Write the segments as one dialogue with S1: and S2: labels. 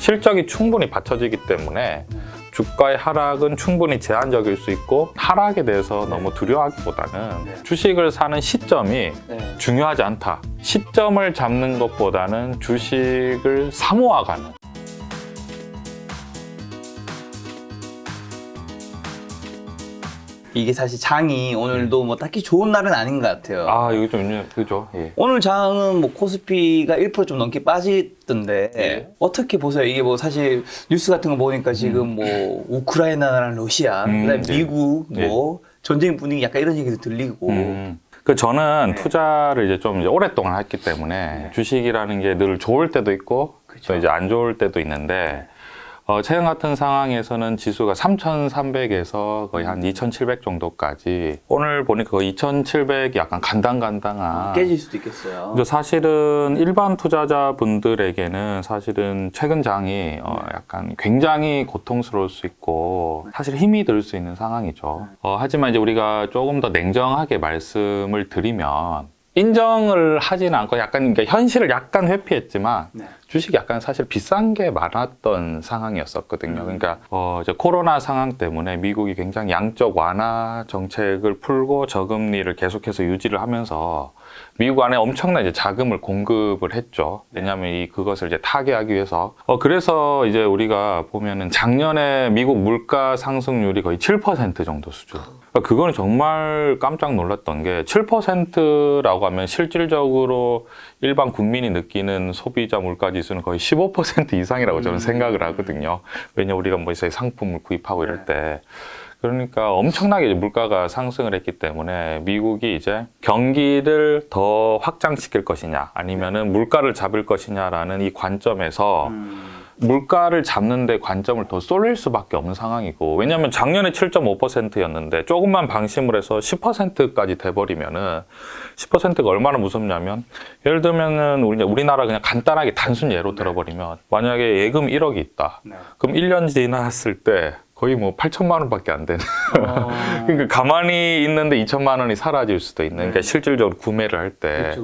S1: 실적이 충분히 받쳐지기 때문에 주가의 하락은 충분히 제한적일 수 있고 하락에 대해서 너무 두려워하기보다는 주식을 사는 시점이 중요하지 않다. 시점을 잡는 것보다는 주식을 사모아가는.
S2: 이게 사실 장이 오늘도 뭐 딱히 좋은 날은 아닌 것 같아요.
S1: 아, 이거 좀 그죠? 예.
S2: 오늘 장은 뭐 코스피가 1% 좀 넘게 빠지던데
S1: 예.
S2: 어떻게 보세요? 이게 뭐 사실 뉴스 같은 거 보니까 지금 뭐 우크라이나랑 러시아, 그다음에
S1: 네.
S2: 미국 뭐 전쟁 분위기 약간 이런 얘기도 들리고.
S1: 그 저는 투자를 이제 좀 이제 오랫동안 했기 때문에 주식이라는 게 늘 좋을 때도 있고 또 이제 안 좋을 때도 있는데 최근 같은 상황에서는 지수가 3,300에서 거의 한 2,700 정도까지 오늘 보니까 거의 2,700이 약간 간당간당한
S2: 깨질 수도 있겠어요.
S1: 사실은 일반 투자자분들에게는 사실은 최근 장이 약간 굉장히 고통스러울 수 있고 사실 힘이 들 수 있는 상황이죠. 하지만 이제 우리가 조금 더 냉정하게 말씀을 드리면 인정을 하지는 않고 약간 그러니까 현실을 약간 회피했지만 주식이 약간 사실 비싼 게 많았던 상황이었었거든요. 그러니까 이제 코로나 상황 때문에 미국이 굉장히 양적 완화 정책을 풀고 저금리를 계속해서 유지를 하면서 미국 안에 엄청난 이제 자금을 공급을 했죠. 왜냐하면 그것을 이제 타개하기 위해서. 그래서 이제 우리가 보면은 작년에 미국 물가 상승률이 거의 7% 정도 수준. 그거는 정말 깜짝 놀랐던 게 7%라고 하면 실질적으로 일반 국민이 느끼는 소비자 물가 지수는 거의 15% 이상이라고 저는 생각을 하거든요. 왜냐 우리가 뭐 상품을 구입하고 이럴 때. 그러니까 엄청나게 이제 물가가 상승을 했기 때문에 미국이 이제 경기를 더 확장시킬 것이냐 아니면은 물가를 잡을 것이냐라는 이 관점에서 물가를 잡는 데 관점을 더 쏠릴 수밖에 없는 상황이고 왜냐하면 작년에 7.5%였는데 조금만 방심을 해서 10%까지 돼버리면은 10%가 얼마나 무섭냐면 예를 들면은 우리나라 그냥 간단하게 단순 예로 들어버리면 만약에 예금 1억이 있다. 그럼 1년 지났을 때 거의 뭐 8천만 원밖에 안 되는. 그러니까 가만히 있는데 2천만 원이 사라질 수도 있는. 그러니까 실질적으로 구매를 할 때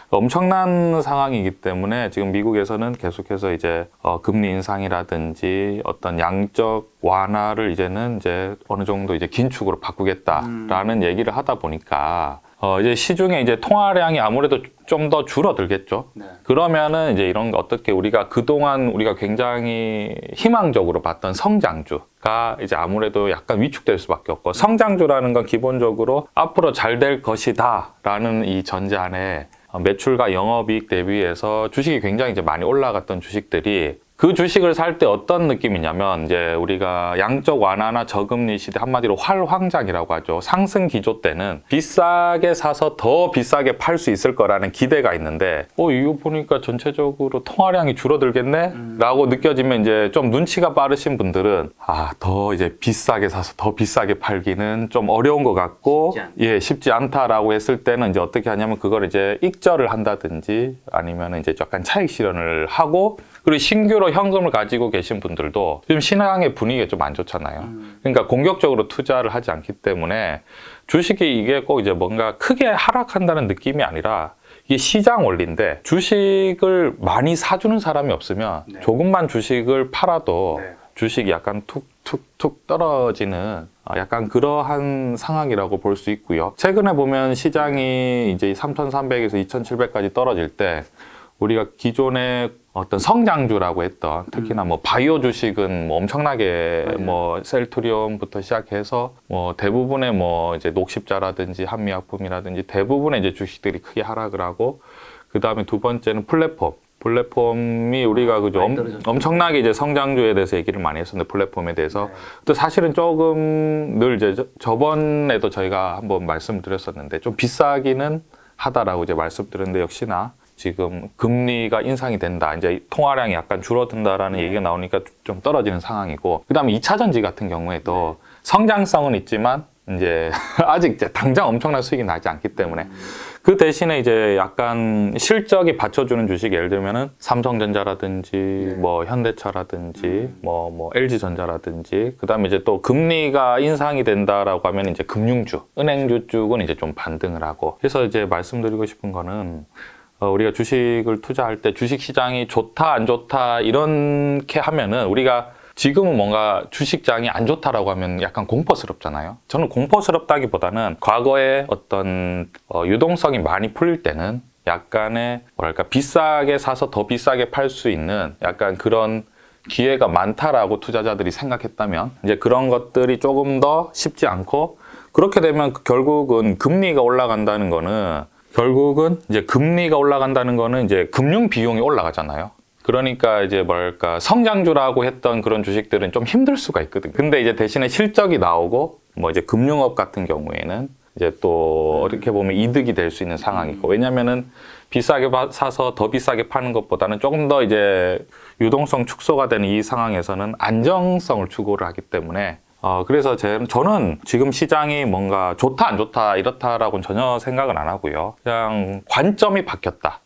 S1: 엄청난 상황이기 때문에 지금 미국에서는 계속해서 이제 금리 인상이라든지 어떤 양적 완화를 이제는 이제 어느 정도 이제 긴축으로 바꾸겠다라는 얘기를 하다 보니까 이제 시중에 이제 통화량이 아무래도 좀 더 줄어들겠죠. 그러면은 이제 이런 거 어떻게 우리가 그동안 우리가 굉장히 희망적으로 봤던 성장주가 이제 아무래도 약간 위축될 수밖에 없고 성장주라는 건 기본적으로 앞으로 잘 될 것이다라는 이 전제 안에 매출과 영업이익 대비해서 주식이 굉장히 이제 많이 올라갔던 주식들이 그 주식을 살 때 어떤 느낌이냐면 이제 우리가 양적 완화나 저금리 시대 한마디로 활황장이라고 하죠. 상승 기조 때는 비싸게 사서 더 비싸게 팔 수 있을 거라는 기대가 있는데 이거 보니까 전체적으로 통화량이 줄어들겠네? 라고 느껴지면 이제 좀 눈치가 빠르신 분들은 더 이제 비싸게 사서 더 비싸게 팔기는 좀 어려운 것 같고 쉽지 않다라고 했을 때는 이제 어떻게 하냐면 그걸 이제 익절을 한다든지 아니면 이제 약간 차익 실현을 하고 그리고 신규로 현금을 가지고 계신 분들도 지금 시장의 분위기가 좀 안 좋잖아요. 그러니까 공격적으로 투자를 하지 않기 때문에 주식이 이게 꼭 이제 뭔가 크게 하락한다는 느낌이 아니라 이게 시장 원리인데 주식을 많이 사주는 사람이 없으면 조금만 주식을 팔아도 주식이 약간 툭툭툭 떨어지는 약간 그러한 상황이라고 볼 수 있고요. 최근에 보면 시장이 이제 3,300에서 2,700까지 떨어질 때 우리가 기존에 어떤 성장주라고 했던 특히나 뭐 바이오 주식은 뭐 엄청나게 뭐 셀트리온부터 시작해서 뭐 대부분의 뭐 이제 녹십자라든지 한미약품이라든지 대부분의 이제 주식들이 크게 하락을 하고 그 다음에 두 번째는 플랫폼이 우리가 그죠 엄청나게 이제 성장주에 대해서 얘기를 많이 했었는데 플랫폼에 대해서 또 사실은 조금 늘 이제 저번에도 저희가 한번 말씀드렸었는데 좀 비싸기는 하다라고 이제 말씀드렸는데 역시나 지금 금리가 인상이 된다. 이제 통화량이 약간 줄어든다라는 얘기가 나오니까 좀 떨어지는 상황이고. 그다음에 2차 전지 같은 경우에도 성장성은 있지만 이제 아직 이제 당장 엄청난 수익이 나지 않기 때문에 그 대신에 이제 약간 실적이 받쳐주는 주식 예를 들면은 삼성전자라든지 뭐 현대차라든지 뭐 LG전자라든지 그다음에 이제 또 금리가 인상이 된다라고 하면 이제 금융주, 은행주 쪽은 이제 좀 반등을 하고. 그래서 이제 말씀드리고 싶은 거는 우리가 주식을 투자할 때 주식 시장이 좋다, 안 좋다, 이렇게 하면은 우리가 지금은 뭔가 주식장이 안 좋다라고 하면 약간 공포스럽잖아요. 저는 공포스럽다기보다는 과거에 어떤 유동성이 많이 풀릴 때는 약간의 뭐랄까 비싸게 사서 더 비싸게 팔 수 있는 약간 그런 기회가 많다라고 투자자들이 생각했다면 이제 그런 것들이 조금 더 쉽지 않고 그렇게 되면 결국은 금리가 올라간다는 거는 이제 금융 비용이 올라가잖아요. 그러니까 이제 뭐랄까 성장주라고 했던 그런 주식들은 좀 힘들 수가 있거든. 근데 이제 대신에 실적이 나오고 뭐 이제 금융업 같은 경우에는 이제 또 어떻게 보면 이득이 될 수 있는 상황이고 왜냐면은 비싸게 사서 더 비싸게 파는 것보다는 조금 더 이제 유동성 축소가 되는 이 상황에서는 안정성을 추구를 하기 때문에 그래서 저는 지금 시장이 뭔가 좋다 안 좋다 이렇다라고는 전혀 생각은 안 하고요. 그냥 관점이 바뀌었다.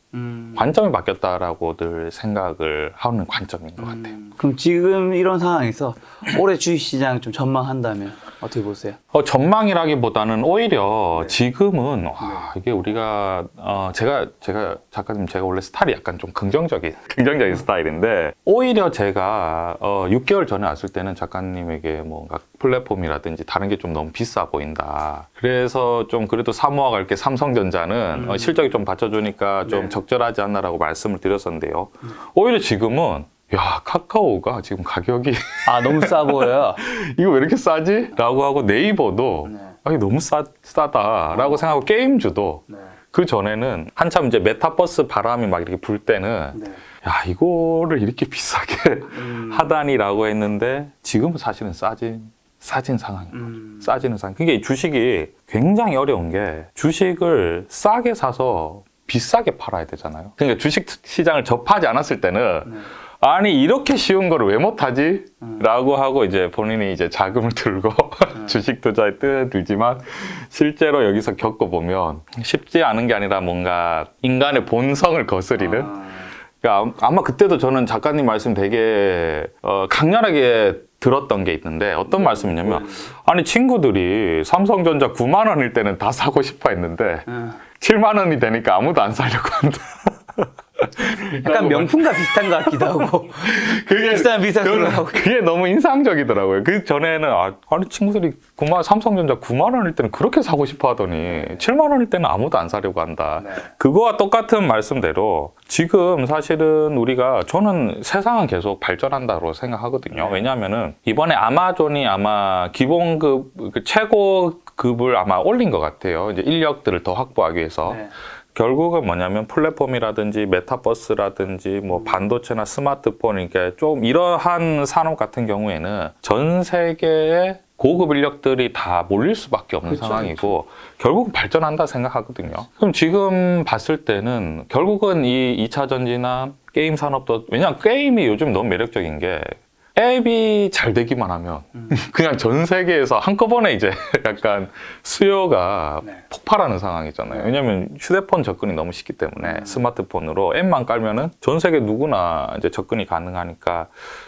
S1: 관점이 바뀌었다라고 늘 생각을 하는 관점인 것 같아요.
S2: 그럼 지금 이런 상황에서 올해 주식시장 좀 전망한다면 어떻게 보세요?
S1: 전망이라기보다는 오히려 지금은 이게 우리가 제가 작가님 제가 원래 스타일이 약간 좀 긍정적인 스타일인데 오히려 제가 6개월 전에 왔을 때는 작가님에게 뭔가 플랫폼이라든지 다른 게 좀 너무 비싸 보인다. 그래서 좀 그래도 사모아 갈게 삼성전자는 실적이 좀 받쳐주니까 좀 적절하지 않나라고 말씀을 드렸었는데요. 오히려 지금은 야, 카카오가 지금 가격이
S2: 너무 싸 보여요.
S1: 이거 왜 이렇게 싸지? 라고 하고 네이버도 이게 너무 싸다라고 생각하고 게임주도 그 전에는 한참 이제 메타버스 바람이 막 이렇게 불 때는 야, 이거를 이렇게 비싸게 하다니라고 했는데 지금은 사실은 싸진 상황입니다. 싸지는 상황. 그게 주식이 굉장히 어려운 게 주식을 싸게 사서 비싸게 팔아야 되잖아요. 그러니까 주식 시장을 접하지 않았을 때는 아니 이렇게 쉬운 거를 왜 못하지? 라고 하고 이제 본인이 이제 자금을 들고 주식 투자에 뛰어들지만 실제로 여기서 겪어보면 쉽지 않은 게 아니라 뭔가 인간의 본성을 거스리는 그러니까 아마 그때도 저는 작가님 말씀 되게 강렬하게 들었던 게 있는데 어떤 말씀이냐면 아니 친구들이 삼성전자 9만 원일 때는 다 사고 싶어 했는데 7만 원이 되니까 아무도 안 사려고 한다.
S2: 약간 명품과 비슷한 것 같기도 하고 비슷한 소리를 하고
S1: 그게 너무 인상적이더라고요. 그 전에는 아니 친구들이 삼성전자 9만 원일 때는 그렇게 사고 싶어 하더니 7만 원일 때는 아무도 안 사려고 한다. 그거와 똑같은 말씀대로 지금 사실은 저는 세상은 계속 발전한다고 생각하거든요. 왜냐하면은 이번에 아마존이 아마 기본급 최고급을 아마 올린 것 같아요. 이제 인력들을 더 확보하기 위해서. 결국은 뭐냐면 플랫폼이라든지 메타버스라든지 뭐 반도체나 스마트폰 이렇게 좀 이러한 산업 같은 경우에는 전 세계의 고급 인력들이 다 몰릴 수밖에 없는 상황이고 결국은 발전한다 생각하거든요. 그럼 지금 봤을 때는 결국은 이 2차 전지나 게임 산업도 왜냐하면 게임이 요즘 너무 매력적인 게 앱이 잘 되기만 하면 그냥 전 세계에서 한꺼번에 이제 약간 수요가 폭발하는 상황이잖아요. 왜냐하면 휴대폰 접근이 너무 쉽기 때문에 스마트폰으로 앱만 깔면은 전 세계 누구나 이제 접근이 가능하니까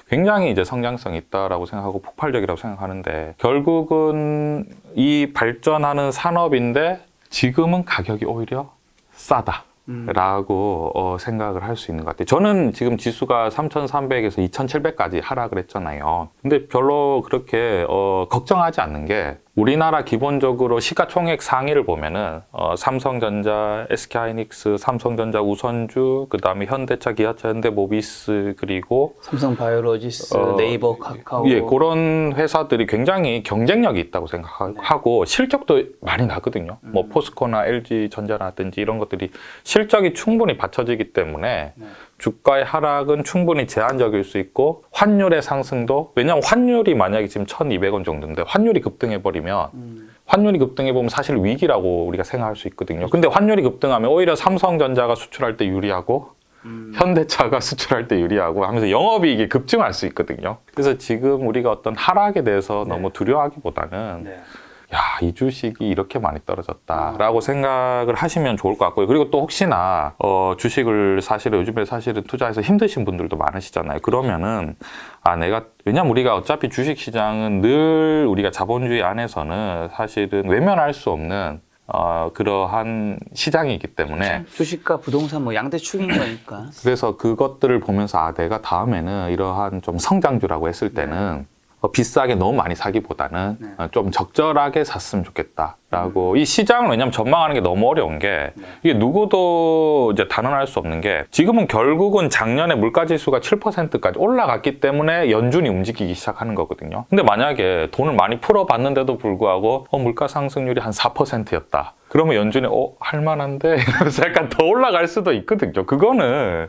S1: 굉장히 이제 성장성이 있다라고 생각하고 폭발적이라고 생각하는데 결국은 이 발전하는 산업인데 지금은 가격이 오히려 싸다. 라고 생각을 할 수 있는 것 같아요. 저는 지금 지수가 3,300에서 2,700까지 하락을 했잖아요. 근데 별로 그렇게 걱정하지 않는 게 우리나라 기본적으로 시가총액 상위를 보면은 삼성전자, SK하이닉스, 삼성전자 우선주, 그 다음에 현대차, 기아차, 현대모비스 그리고
S2: 삼성바이오로지스, 네이버, 카카오
S1: 그런 회사들이 굉장히 경쟁력이 있다고 생각하고 실적도 많이 나거든요. 뭐 포스코나 LG전자라든지 이런 것들이 실적이 충분히 받쳐지기 때문에 주가의 하락은 충분히 제한적일 수 있고 환율의 상승도 왜냐하면 환율이 만약에 지금 1,200원 정도인데 환율이 급등해버리면 환율이 급등해보면 사실 위기라고 우리가 생각할 수 있거든요. 근데 환율이 급등하면 오히려 삼성전자가 수출할 때 유리하고 현대차가 수출할 때 유리하고 하면서 영업이익이 급증할 수 있거든요. 그래서 지금 우리가 어떤 하락에 대해서 너무 두려워하기보다는 야, 이 주식이 이렇게 많이 떨어졌다라고 생각을 하시면 좋을 것 같고요. 그리고 또 혹시나 주식을 요즘에 사실은 투자해서 힘드신 분들도 많으시잖아요. 그러면은 왜냐면 우리가 어차피 주식 시장은 늘 우리가 자본주의 안에서는 사실은 외면할 수 없는 그러한 시장이기 때문에
S2: 주식과 부동산 뭐 양대축인 거니까.
S1: 그래서 그것들을 보면서 내가 다음에는 이러한 좀 성장주라고 했을 때는 비싸게 너무 많이 사기보다는 좀 적절하게 샀으면 좋겠다라고 이 시장을 왜냐하면 전망하는 게 너무 어려운 게 이게 누구도 이제 단언할 수 없는 게 지금은 결국은 작년에 물가지수가 7%까지 올라갔기 때문에 연준이 움직이기 시작하는 거거든요. 근데 만약에 돈을 많이 풀어봤는데도 불구하고 물가 상승률이 한 4%였다. 그러면 연준이 할만한데 이러면서 약간 더 올라갈 수도 있거든요. 그거는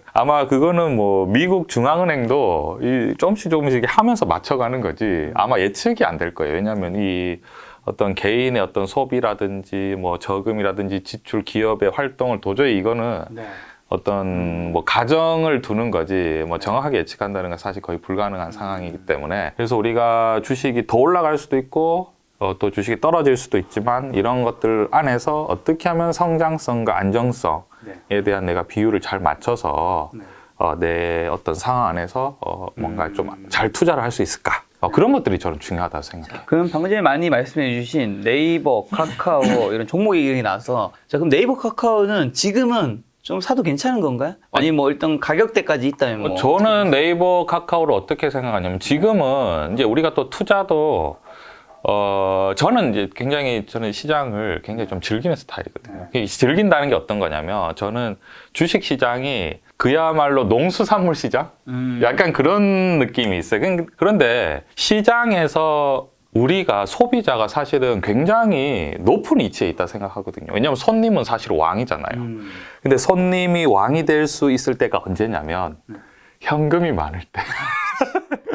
S1: 뭐 미국 중앙은행도 조금씩 하면서 맞춰가는 거지 아마 예측이 안 될 거예요. 왜냐하면 이 어떤 개인의 어떤 소비라든지 뭐 저금이라든지 지출 기업의 활동을 도저히 이거는 어떤 뭐 가정을 두는 거지 뭐 정확하게 예측한다는 건 사실 거의 불가능한 상황이기 때문에 그래서 우리가 주식이 더 올라갈 수도 있고 또 주식이 떨어질 수도 있지만 이런 것들 안에서 어떻게 하면 성장성과 안정성에 대한 내가 비율을 잘 맞춰서 내 어떤 상황 안에서 뭔가 좀 잘 투자를 할 수 있을까? 그런 것들이 저는 중요하다고 생각해요.
S2: 그럼 방금 전에 많이 말씀해 주신 네이버, 카카오 이런 종목 얘기 나와서 자 그럼 네이버, 카카오는 지금은 좀 사도 괜찮은 건가요? 아니 뭐 일단 가격대까지 있다면 뭐
S1: 저는 네이버, 카카오를 어떻게 생각하냐면 지금은 이제 우리가 또 투자도 저는 이제 저는 시장을 굉장히 좀 즐기는 스타일이거든요. 즐긴다는 게 어떤 거냐면 저는 주식 시장이 그야말로 농수산물 시장? 약간 그런 느낌이 있어요. 그런데 시장에서 우리가 소비자가 사실은 굉장히 높은 위치에 있다 생각하거든요. 왜냐하면 손님은 사실 왕이잖아요. 근데 손님이 왕이 될 수 있을 때가 언제냐면 현금이 많을 때.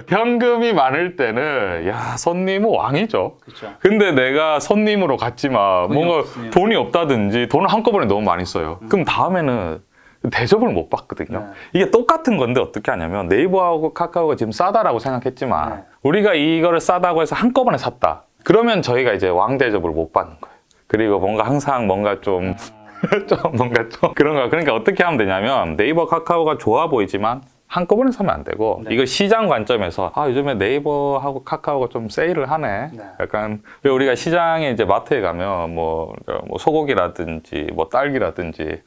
S1: 현금이 많을 때는 손님은 왕이죠.
S2: 그쵸.
S1: 근데 내가 손님으로 갔지만 뭔가
S2: 없으면.
S1: 돈이 없다든지 돈을 한꺼번에 너무 많이 써요. 그럼 다음에는 대접을 못 받거든요. 이게 똑같은 건데 어떻게 하냐면 네이버하고 카카오가 지금 싸다라고 생각했지만 우리가 이거를 싸다고 해서 한꺼번에 샀다. 그러면 저희가 이제 왕 대접을 못 받는 거예요. 그리고 항상 뭔가 좀 그런 거. 그러니까 어떻게 하면 되냐면 네이버, 카카오가 좋아 보이지만 한꺼번에 사면 안 되고 이걸 시장 관점에서 요즘에 네이버하고 카카오가 좀 세일을 하네. 약간 왜 우리가 시장에 이제 마트에 가면 뭐 소고기라든지 뭐 딸기라든지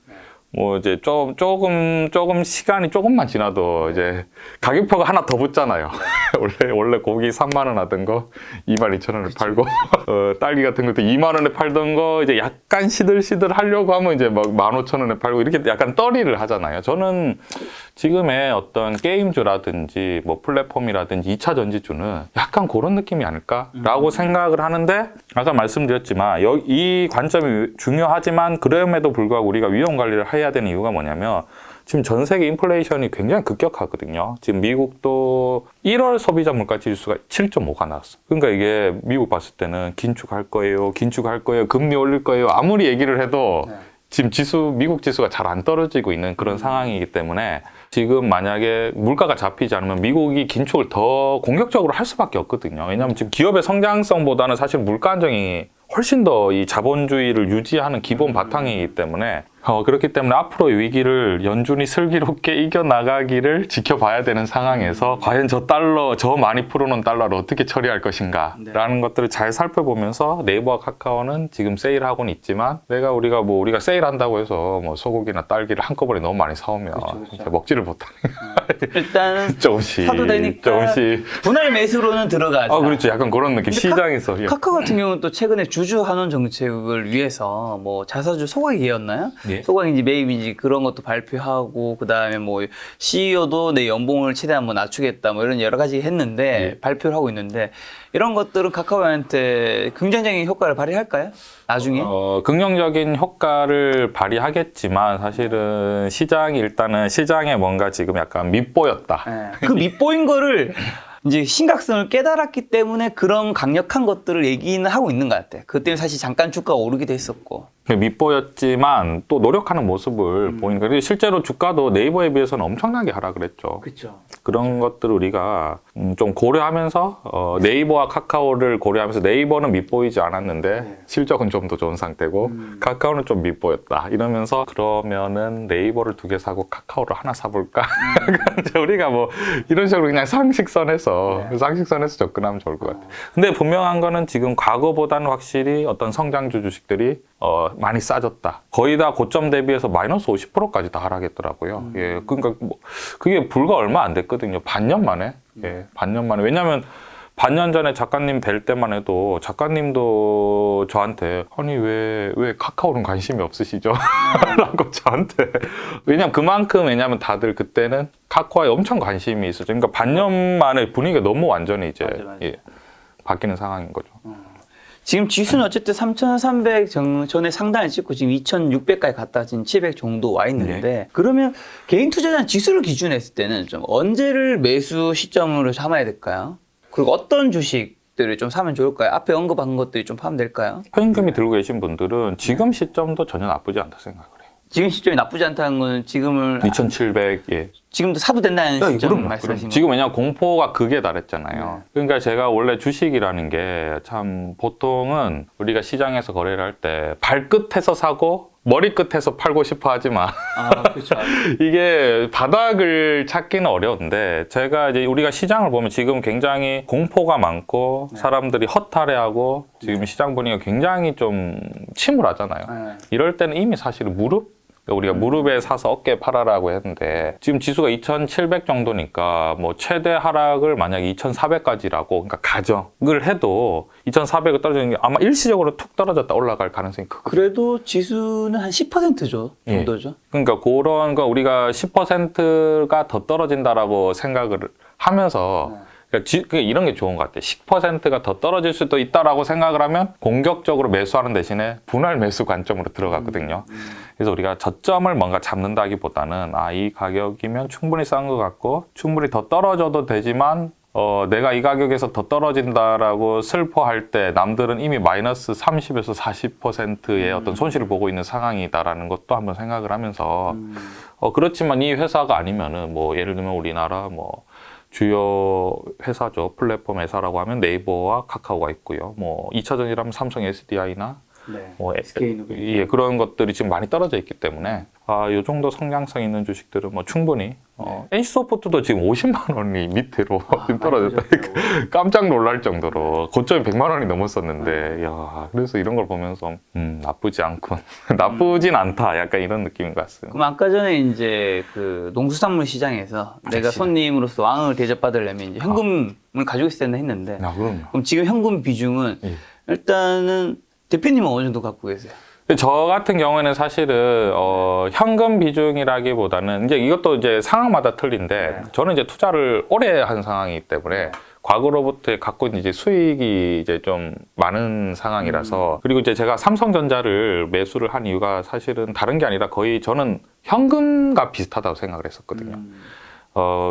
S1: 뭐 이제 조금 시간이 조금만 지나도 이제 가격표가 하나 더 붙잖아요. 원래 고기 3만 원 하던 거 22,000원에 팔고 딸기 같은 것도 2만 원에 팔던 거 이제 약간 시들시들 하려고 하면 이제 막 15,000원에 팔고 이렇게 약간 떨이를 하잖아요. 저는 지금의 어떤 게임주라든지 뭐 플랫폼이라든지 2차 전지주는 약간 그런 느낌이 아닐까라고 생각을 하는데 아까 말씀드렸지만 이 관점이 중요하지만 그럼에도 불구하고 우리가 위험 관리를 해야 되는 이유가 뭐냐면 지금 전 세계 인플레이션이 굉장히 급격하거든요. 지금 미국도 1월 소비자 물가 지수가 7.5가 나왔어. 그러니까 이게 미국 봤을 때는 긴축할 거예요, 금리 올릴 거예요. 아무리 얘기를 해도 지금 미국 지수가 잘 안 떨어지고 있는 그런 상황이기 때문에 지금 만약에 물가가 잡히지 않으면 미국이 긴축을 더 공격적으로 할 수밖에 없거든요. 왜냐하면 지금 기업의 성장성보다는 사실 물가 안정이 훨씬 더 이 자본주의를 유지하는 기본 바탕이기 때문에 그렇기 때문에 앞으로 위기를 연준이 슬기롭게 이겨나가기를 지켜봐야 되는 상황에서 과연 저 많이 풀어놓은 달러를 어떻게 처리할 것인가 라는 것들을 잘 살펴보면서 네이버와 카카오는 지금 세일하고는 있지만 우리가 세일한다고 해서 뭐 소고기나 딸기를 한꺼번에 너무 많이 사오면
S2: 그쵸.
S1: 먹지를 못하는
S2: 일단
S1: 조금씩
S2: 사도 되니까 분할 매수로는 들어가자.
S1: 그렇죠. 약간 그런 느낌. 시장에서.
S2: 카카오 같은 경우는 또 최근에 주주 환원 정책을 위해서 뭐 자사주 소각이었나요?
S1: 예.
S2: 소각인지 매입인지 그런 것도 발표하고 그다음에 뭐 CEO도 내 연봉을 최대한 뭐 낮추겠다 뭐 이런 여러 가지 했는데 발표를 하고 있는데 이런 것들은 카카오한테 긍정적인 효과를 발휘할까요? 나중에?
S1: 긍정적인 효과를 발휘하겠지만 사실은 시장에 뭔가 지금 약간 밉보였다.
S2: 그 밉보인 거를 이제 심각성을 깨달았기 때문에 그런 강력한 것들을 얘기는 하고 있는 것 같아. 그것 때문에 사실 잠깐 주가가 오르기도 했었고.
S1: 밉보였지만 또 노력하는 모습을 보이니까 실제로 주가도 네이버에 비해서는 엄청나게 하락을 했죠.
S2: 그렇죠.
S1: 그런 것들을 우리가 좀 고려하면서 네이버와 카카오를 고려하면서 네이버는 밉보이지 않았는데 실적은 좀 더 좋은 상태고 카카오는 좀 밉보였다 이러면서 그러면은 네이버를 2개 사고 카카오를 하나 사볼까? 우리가 뭐 이런 식으로 그냥 상식선에서 접근하면 좋을 것 같아요. 근데 분명한 거는 지금 과거보다는 확실히 어떤 성장주 주식들이 많이 싸졌다. 거의 다 고점 대비해서 마이너스 50%까지 다 하락했더라고요. 예, 그러니까 뭐 그게 불과 얼마 안 됐거든요. 반년 만에. 예, 반년 만에. 왜냐하면 반년 전에 작가님 뵐 때만 해도 작가님도 저한테 아니 왜 카카오는 관심이 없으시죠? 라고 저한테. 왜냐면 다들 그때는 카카오에 엄청 관심이 있었죠. 그러니까 반년 만에 분위기가 너무 완전히 이제
S2: 맞아.
S1: 예, 바뀌는 상황인 거죠.
S2: 지금 지수는 어쨌든 3,300 전에 상단을 찍고 지금 2,600까지 갔다 지금 700 정도 와 있는데 그러면 개인 투자자는 지수를 기준으로 했을 때는 좀 언제를 매수 시점으로 삼아야 될까요? 그리고 어떤 주식들을 좀 사면 좋을까요? 앞에 언급한 것들이 좀 파면 될까요?
S1: 현금이 들고 계신 분들은 지금 시점도 전혀 나쁘지 않다 생각을 해요.
S2: 지금 시점이 나쁘지 않다는 건 지금을
S1: 2,700, 예.
S2: 지금도 사도 된다는 시점
S1: 그럼요.
S2: 말씀하시는 거예요?
S1: 지금 왜냐하면 공포가 극에 달했잖아요. 그러니까 제가 원래 주식이라는 게 참 보통은 우리가 시장에서 거래를 할 때 발끝에서 사고 머리끝에서 팔고 싶어 하지만
S2: 그렇죠.
S1: 이게 바닥을 찾기는 어려운데 제가 이제 우리가 시장을 보면 지금 굉장히 공포가 많고 사람들이 허탈해하고 지금 시장 분위기가 굉장히 좀 침울하잖아요. 이럴 때는 이미 사실은 우리가 무릎에 사서 어깨에 팔아라고 했는데 지금 지수가 2,700 정도니까 뭐 최대 하락을 만약에 2,400까지라고 그러니까 가정을 해도 2,400을 떨어지는 게 아마 일시적으로 툭 떨어졌다 올라갈 가능성이 크거든요.
S2: 그래도 지수는 한 10%죠 정도죠.
S1: 그러니까 그런 거 우리가 10%가 더 떨어진다라고 생각을 하면서 그러니까 이런 게 좋은 것 같아요. 10%가 더 떨어질 수도 있다라고 생각을 하면 공격적으로 매수하는 대신에 분할 매수 관점으로 들어가거든요. 그래서 우리가 저점을 뭔가 잡는다기보다는 이 가격이면 충분히 싼 것 같고 충분히 더 떨어져도 되지만 내가 이 가격에서 더 떨어진다라고 슬퍼할 때 남들은 이미 마이너스 30에서 40%의 어떤 손실을 보고 있는 상황이다라는 것도 한번 생각을 하면서 그렇지만 이 회사가 아니면은 뭐 예를 들면 우리나라 뭐 주요 회사죠. 플랫폼 회사라고 하면 네이버와 카카오가 있고요. 뭐 2차전이라면 삼성 SDI나 뭐 예, 그런 것들이 지금 많이 떨어져 있기 때문에 이 정도 성장성 있는 주식들은 뭐 충분히 NC소프트도 지금 50만 원이 밑으로 떨어졌다. 깜짝 놀랄 정도로 고점이 100만 원이 넘었었는데 야, 그래서 이런 걸 보면서 나쁘지 않군. 나쁘진 않다. 약간 이런 느낌인 것 같습니다.
S2: 그럼 아까 전에 이제 그 농수산물 시장에서 내가 손님으로서 왕을 대접받으려면 이제 현금을 가지고 있어야 된다 했는데
S1: 그럼요.
S2: 그럼 지금 현금 비중은 일단은 대표님은 어느 정도 갖고 계세요?
S1: 저 같은 경우에는 사실은 현금 비중이라기보다는 이제 이것도 이제 상황마다 틀린데 저는 이제 투자를 오래 한 상황이기 때문에 과거로부터 갖고 있는 이제 수익이 이제 좀 많은 상황이라서 그리고 이제 제가 삼성전자를 매수를 한 이유가 사실은 다른 게 아니라 거의 저는 현금과 비슷하다고 생각을 했었거든요.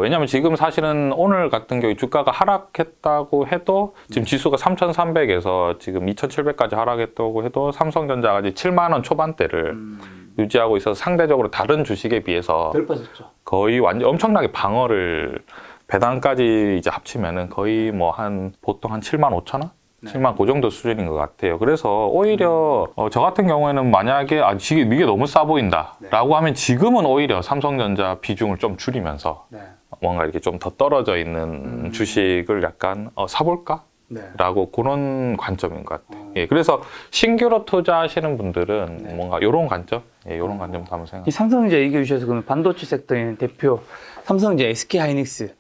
S1: 왜냐면 지금 사실은 오늘 같은 경우에 주가가 하락했다고 해도 지금 지수가 3,300에서 지금 2,700까지 하락했다고 해도 삼성전자가 이제 7만 원 초반대를 유지하고 있어서 상대적으로 다른 주식에 비해서
S2: 덜 빠졌죠.
S1: 거의 완전 엄청나게 방어를 배당까지 이제 합치면은 거의 뭐 보통 한 7만 5천 원? 7만 그 정도 수준인 것 같아요. 그래서 오히려 저 같은 경우에는 만약에 이게 너무 싸 보인다 라고 하면 지금은 오히려 삼성전자 비중을 좀 줄이면서 뭔가 이렇게 좀 더 떨어져 있는 주식을 약간 사볼까? 라고 그런 관점인 것 같아요. 예, 그래서 신규로 투자하시는 분들은 뭔가 이런 관점? 이런 관점도 한번 생각해요.
S2: 이 삼성전자 얘기해 주셔서 그러면 반도체 섹터의 대표 삼성전자 SK하이닉스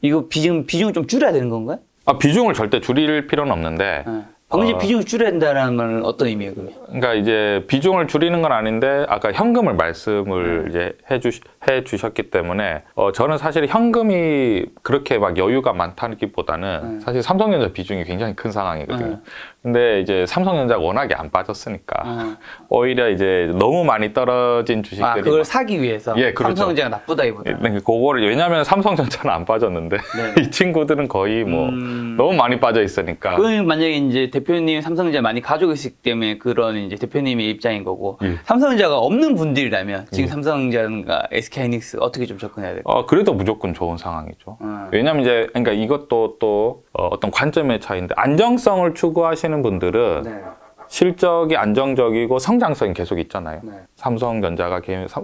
S2: 이거 비중을 좀 줄여야 되는 건가요?
S1: 비중을 절대 줄일 필요는 없는데
S2: 방금 비중을 줄여야 된다는 말은 어떤 의미예요, 그러면?
S1: 그러니까 이제 비중을 줄이는 건 아닌데 아까 현금을 말씀을 이제 해 주셨기 때문에 저는 사실 현금이 그렇게 막 여유가 많다기보다는 사실 삼성전자 비중이 굉장히 큰 상황이거든요. 근데 이제 삼성전자가 워낙에 안 빠졌으니까 오히려 이제 너무 많이 떨어진 주식들이
S2: 그걸 사기 위해서
S1: 그렇죠.
S2: 삼성전자가 나쁘다기보다는
S1: 그거를 왜냐하면 삼성전자는 안 빠졌는데 이 친구들은 거의 뭐 너무 많이 빠져 있으니까.
S2: 그건 만약에 이제 대표님 삼성전자 많이 가지고 있기 때문에 그런 이제 대표님의 입장인 거고 삼성전자가 없는 분들이라면 지금 삼성전자가 SK하이닉스 어떻게 좀 접근해야 될까요?
S1: 그래도 무조건 좋은 상황이죠. 왜냐하면 이제 그러니까 이것도 또 어떤 관점의 차이인데 안정성을 추구하시는 분들은 실적이 안정적이고 성장성이 계속 있잖아요. 삼성전자가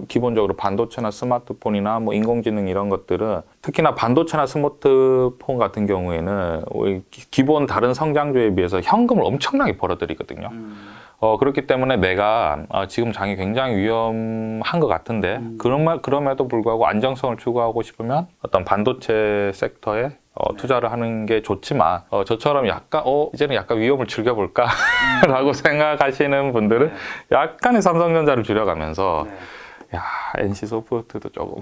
S1: 기본적으로 반도체나 스마트폰이나 뭐 인공지능 이런 것들은 특히나 반도체나 스마트폰 같은 경우에는 기본 다른 성장주에 비해서 현금을 엄청나게 벌어들이거든요. 그렇기 때문에 내가 지금 장이 굉장히 위험한 것 같은데 그럼에도 불구하고 안정성을 추구하고 싶으면 어떤 반도체 섹터에 투자를 하는 게 좋지만 저처럼 약간 이제는 약간 위험을 즐겨볼까 라고 생각하시는 분들은 약간의 삼성전자를 줄여가면서 야, NC소프트도 조금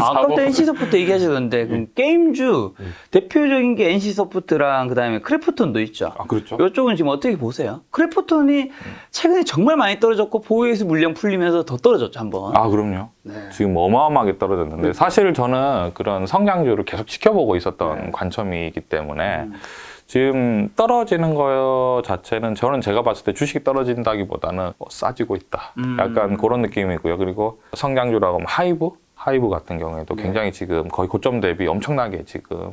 S2: 아까부터 NC소프트 얘기하시던데 그럼 게임주 대표적인 게 NC소프트랑 그다음에 크래프톤도 있죠.
S1: 그렇죠.
S2: 이쪽은 지금 어떻게 보세요? 크래프톤이 최근에 정말 많이 떨어졌고 보유해수 물량 풀리면서 더 떨어졌죠 한번.
S1: 그럼요.
S2: 네.
S1: 지금 어마어마하게 떨어졌는데 사실 저는 그런 성장주를 계속 지켜보고 있었던
S2: 네.
S1: 관점이기 때문에 지금 떨어지는 거 자체는 저는 제가 봤을 때 주식이 떨어진다기보다는 싸지고 있다. 약간 그런 느낌이고요. 그리고 성장주라고 하면 하이브 같은 경우에도 굉장히 지금 거의 고점 대비 엄청나게 지금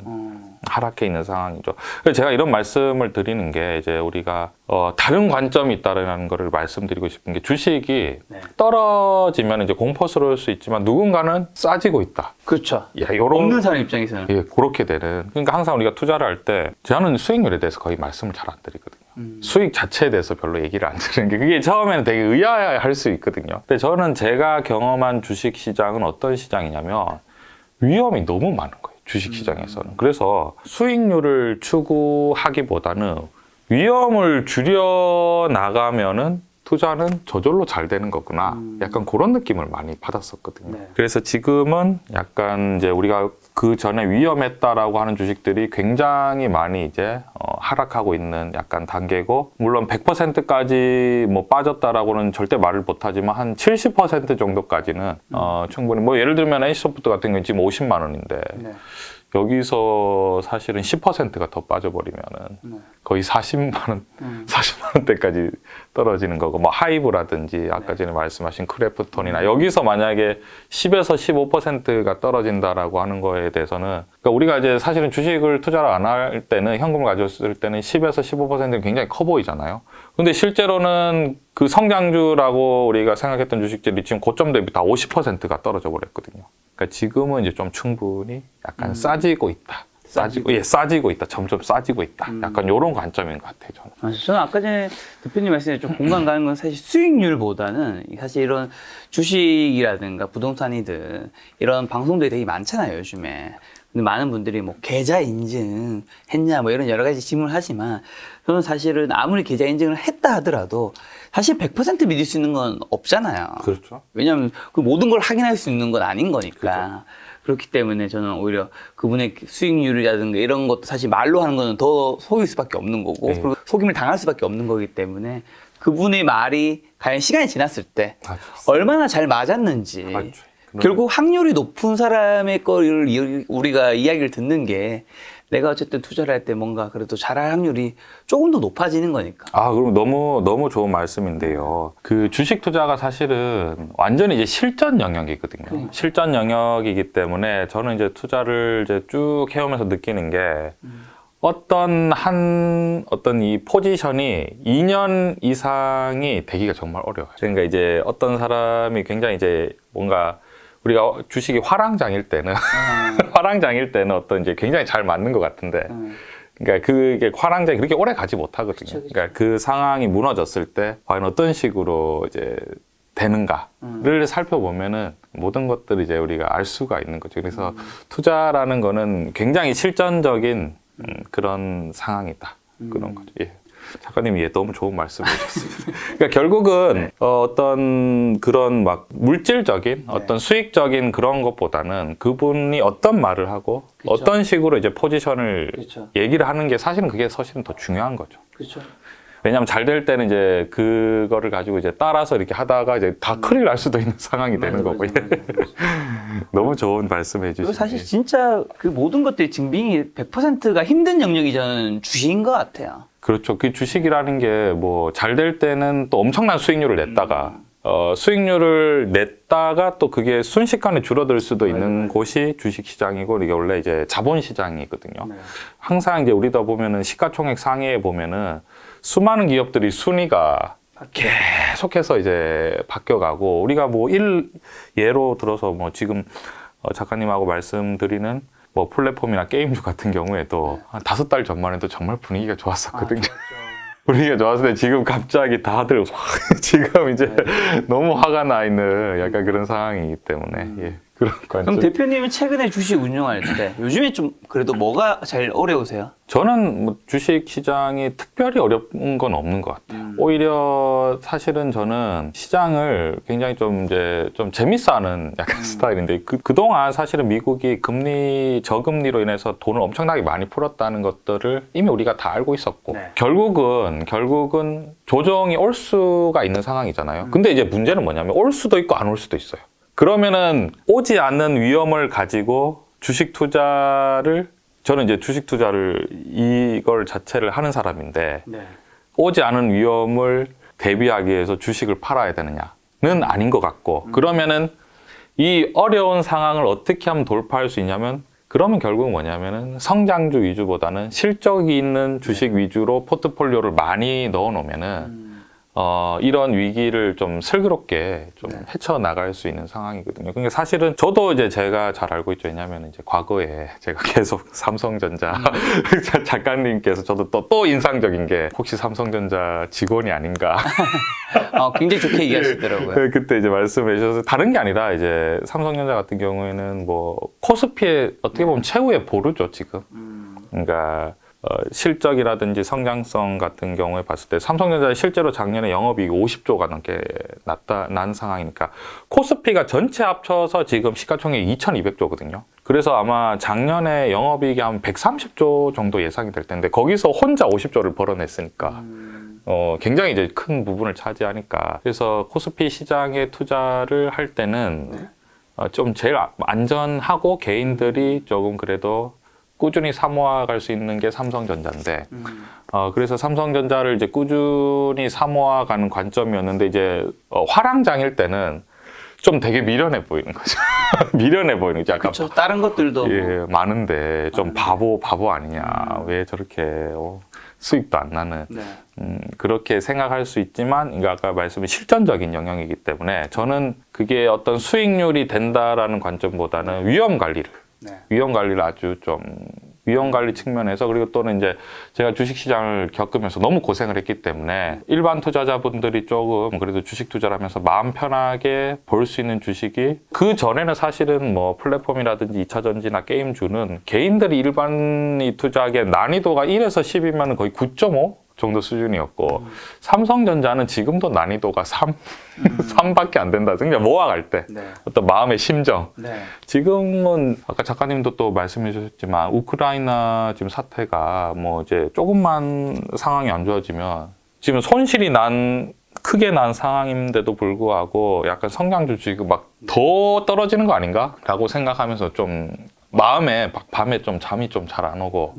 S1: 하락해 있는 상황이죠. 그래서 제가 이런 말씀을 드리는 게 이제 우리가 다른 관점이 있다는 거를 말씀드리고 싶은 게 주식이 떨어지면 이제 공포스러울 수 있지만 누군가는 싸지고 있다.
S2: 그렇죠.
S1: 요런
S2: 없는 사람 입장에서는.
S1: 그렇게 되는. 그러니까 항상 우리가 투자를 할 때 저는 수익률에 대해서 거의 말씀을 잘 안 드리거든요. 수익 자체에 대해서 별로 얘기를 안 드리는 게 그게 처음에는 되게 의아할 수 있거든요. 근데 저는 제가 경험한 주식 시장은 어떤 시장이냐면 위험이 너무 많은 거예요. 주식 시장에서는. 그래서 수익률을 추구하기보다는 위험을 줄여 나가면은 투자는 저절로 잘 되는 거구나. 약간 그런 느낌을 많이 받았었거든요.
S2: 네.
S1: 그래서 지금은 약간 이제 우리가 그 전에 위험했다라고 하는 주식들이 굉장히 많이 이제 하락하고 있는 약간 단계고, 물론 100%까지 뭐 빠졌다라고는 절대 말을 못하지만 한 70% 정도까지는 충분히 뭐 예를 들면 NC소프트 같은 경우는 지금 50만 원인데 여기서 사실은 10%가 더 빠져버리면은 거의 40만 원, 40만 원대까지 떨어지는 거고, 뭐 하이브라든지 아까 전에 말씀하신 크래프톤이나 여기서 만약에 10에서 15%가 떨어진다라고 하는 거에 대해서는, 그러니까 우리가 이제 사실은 주식을 투자를 안 할 때는, 현금을 가졌을 때는 10에서 15%는 굉장히 커 보이잖아요. 근데 실제로는 그 성장주라고 우리가 생각했던 주식들이 지금 고점 대비 다 50%가 떨어져 버렸거든요. 그러니까 지금은 이제 좀 충분히 약간 싸지고 있다. 싸지고 있다. 점점 싸지고 있다. 약간 이런 관점인 것 같아요, 저는.
S2: 저는 아까 전에 대표님 말씀에 좀 공감 가는 건 사실 수익률보다는 사실 이런 주식이라든가 부동산이든 이런 방송들이 되게 많잖아요, 요즘에. 근데 많은 분들이 뭐 계좌 인증 했냐 뭐 이런 여러 가지 질문을 하지만, 저는 사실은 아무리 계좌 인증을 했다 하더라도 사실 100% 믿을 수 있는 건 없잖아요.
S1: 그렇죠.
S2: 왜냐하면 그 모든 걸 확인할 수 있는 건 아닌 거니까.
S1: 그렇죠.
S2: 그렇기 때문에 저는 오히려 그분의 수익률이라든가 이런 것도 사실 말로 하는 거는 더 속일 수밖에 없는 거고,
S1: 네.
S2: 그리고 속임을 당할 수밖에 없는 거기 때문에 그분의 말이 과연 시간이 지났을 때
S1: 맞습니다.
S2: 얼마나 잘 맞았는지,
S1: 맞죠.
S2: 결국 확률이 높은 사람의 거를 우리가 이야기를 듣는 게, 내가 어쨌든 투자를 할 때 뭔가 그래도 잘할 확률이 조금 더 높아지는 거니까.
S1: 그럼 너무 좋은 말씀인데요. 그 주식 투자가 사실은 완전히 이제 실전 영역이거든요. 실전 영역이기 때문에 저는 이제 투자를 이제 쭉 해오면서 느끼는 게, 어떤 이 포지션이 2년 이상이 되기가 정말 어려워요. 그러니까 이제 어떤 사람이 굉장히 이제 뭔가 우리가 주식이 화랑장일 때는 화랑장일 때는 어떤 이제 굉장히 잘 맞는 것 같은데, 그러니까 그게 화랑장이 그렇게 오래 가지 못하거든요. 그러니까 그 상황이 무너졌을 때 과연 어떤 식으로 이제 되는가를 살펴보면은 모든 것들을 이제 우리가 알 수가 있는 거죠. 그래서 투자라는 거는 굉장히 실전적인 그런 상황이다. 그런 거죠. 예. 작가님이 너무 좋은 말씀을 해주셨습니다. 그러니까 결국은 어떤 그런 막 물질적인 어떤 수익적인 그런 것보다는 그분이 어떤 말을 하고
S2: 그쵸.
S1: 어떤 식으로 이제 포지션을
S2: 그쵸.
S1: 얘기를 하는 게 사실은 그게 사실은 더 중요한 거죠.
S2: 그렇죠.
S1: 왜냐하면 잘 될 때는 이제 그거를 가지고 이제 따라서 이렇게 하다가 이제 다 큰일 날 수도 있는 상황이 되는 거고. 너무 좋은 말씀해
S2: 그리고
S1: 주시네요.
S2: 사실 진짜 그 모든 것들이 증빙이 100%가 힘든 영역이 저는 주식인 것 같아요.
S1: 그렇죠. 그 주식이라는 게 뭐 잘 될 때는 또 엄청난 수익률을 냈다가 수익률을 냈다가 또 그게 순식간에 줄어들 수도 있는 곳이 주식 시장이고, 이게 원래 이제 자본 시장이거든요. 항상 이제 우리도 보면은 시가총액 상위에 보면은 수많은 기업들이 순위가 계속해서 이제 바뀌어가고, 우리가 뭐 예로 들어서 뭐 지금 작가님하고 말씀드리는 뭐 플랫폼이나 게임주 같은 경우에도 한 5달 전만 해도 정말 분위기가 좋았었거든요. 분위기가 좋았을 때 지금 갑자기 다들 확 지금 이제 너무 화가 나 있는 약간 그런 상황이기 때문에 예, 그런
S2: 그럼
S1: 관점.
S2: 대표님은 최근에 주식 운용할 때 요즘에 좀 그래도 뭐가 제일 어려우세요?
S1: 저는 뭐 주식 시장이 특별히 어려운 건 없는 것 같아요. 오히려 사실은 저는 시장을 굉장히 좀 이제 좀 재밌어하는 약간 스타일인데 그동안 사실은 미국이 금리 저금리로 인해서 돈을 엄청나게 많이 풀었다는 것들을 이미 우리가 다 알고 있었고
S2: 네.
S1: 결국은 조정이 올 수가 있는 상황이잖아요. 근데 이제 문제는 뭐냐면 올 수도 있고 안 올 수도 있어요. 그러면은 오지 않는 위험을 가지고 주식 투자를 저는 이제 주식 투자를 이걸 자체를 하는 사람인데
S2: 네.
S1: 오지 않은 위험을 대비하기 위해서 주식을 팔아야 되느냐는 아닌 것 같고 그러면은 이 어려운 상황을 어떻게 하면 돌파할 수 있냐면 그러면 결국은 뭐냐면은 성장주 위주보다는 실적이 있는 주식 위주로 포트폴리오를 많이 넣어 놓으면은 이런 위기를 좀 슬기롭게 좀 헤쳐나갈 수 있는 상황이거든요. 그러니까 사실은 저도 이제 제가 잘 알고 있죠. 왜냐면 이제 과거에 제가 계속 삼성전자 작가님께서 저도 또 인상적인 게 혹시 삼성전자 직원이 아닌가.
S2: 굉장히 좋게 얘기하시더라고요.
S1: 그때 이제 말씀해 주셔서 다른 게 아니라 이제 삼성전자 같은 경우에는 뭐 코스피의 어떻게 보면 최후의 보루죠, 지금. 그러니까 실적이라든지 성장성 같은 경우에 봤을 때 삼성전자는 실제로 작년에 영업이익이 50조가 넘게 난 상황이니까 코스피가 전체 합쳐서 지금 시가총액이 2,200조거든요. 그래서 아마 작년에 영업이익이 한 130조 정도 예상이 될 텐데 거기서 혼자 50조를 벌어냈으니까 굉장히 이제 큰 부분을 차지하니까 그래서 코스피 시장에 투자를 할 때는 좀 제일 안전하고 개인들이 조금 그래도 꾸준히 사모아갈 수 있는 게 삼성전자인데, 그래서 삼성전자를 이제 꾸준히 사모아가는 관점이었는데, 이제, 화랑장일 때는 좀 되게 미련해 보이는 거죠. 미련해 보이는 거죠. 약간.
S2: 그렇죠. 다른 것들도
S1: 예,
S2: 뭐.
S1: 많은데, 좀 바보 아니냐. 왜 저렇게, 수익도 안 나는.
S2: 네.
S1: 그렇게 생각할 수 있지만, 그러니까 아까 말씀인 실전적인 영역이기 때문에, 저는 그게 어떤 수익률이 된다라는 관점보다는 위험 관리를. 위험 관리를 아주 좀 위험 관리 측면에서 그리고 또는 이제 제가 주식 시장을 겪으면서 너무 고생을 했기 때문에 일반 투자자분들이 조금 그래도 주식 투자를 하면서 마음 편하게 볼 수 있는 주식이 그 전에는 사실은 뭐 플랫폼이라든지 2차 전지나 게임주는 개인들이 일반이 투자하기에 난이도가 1에서 10이면 거의 9.5 정도 수준이었고 삼성전자는 지금도 난이도가 3밖에 안 된다. 그러니까 모아갈 때 어떤 마음의 심정. 지금은 아까 작가님도 또 말씀해 주셨지만 우크라이나 지금 사태가 뭐 이제 조금만 상황이 안 좋아지면 지금 손실이 크게 난 상황인데도 불구하고 약간 성장주 지금 막 더 떨어지는 거 아닌가라고 생각하면서 좀 마음에 밤에 좀 잠이 좀 잘 안 오고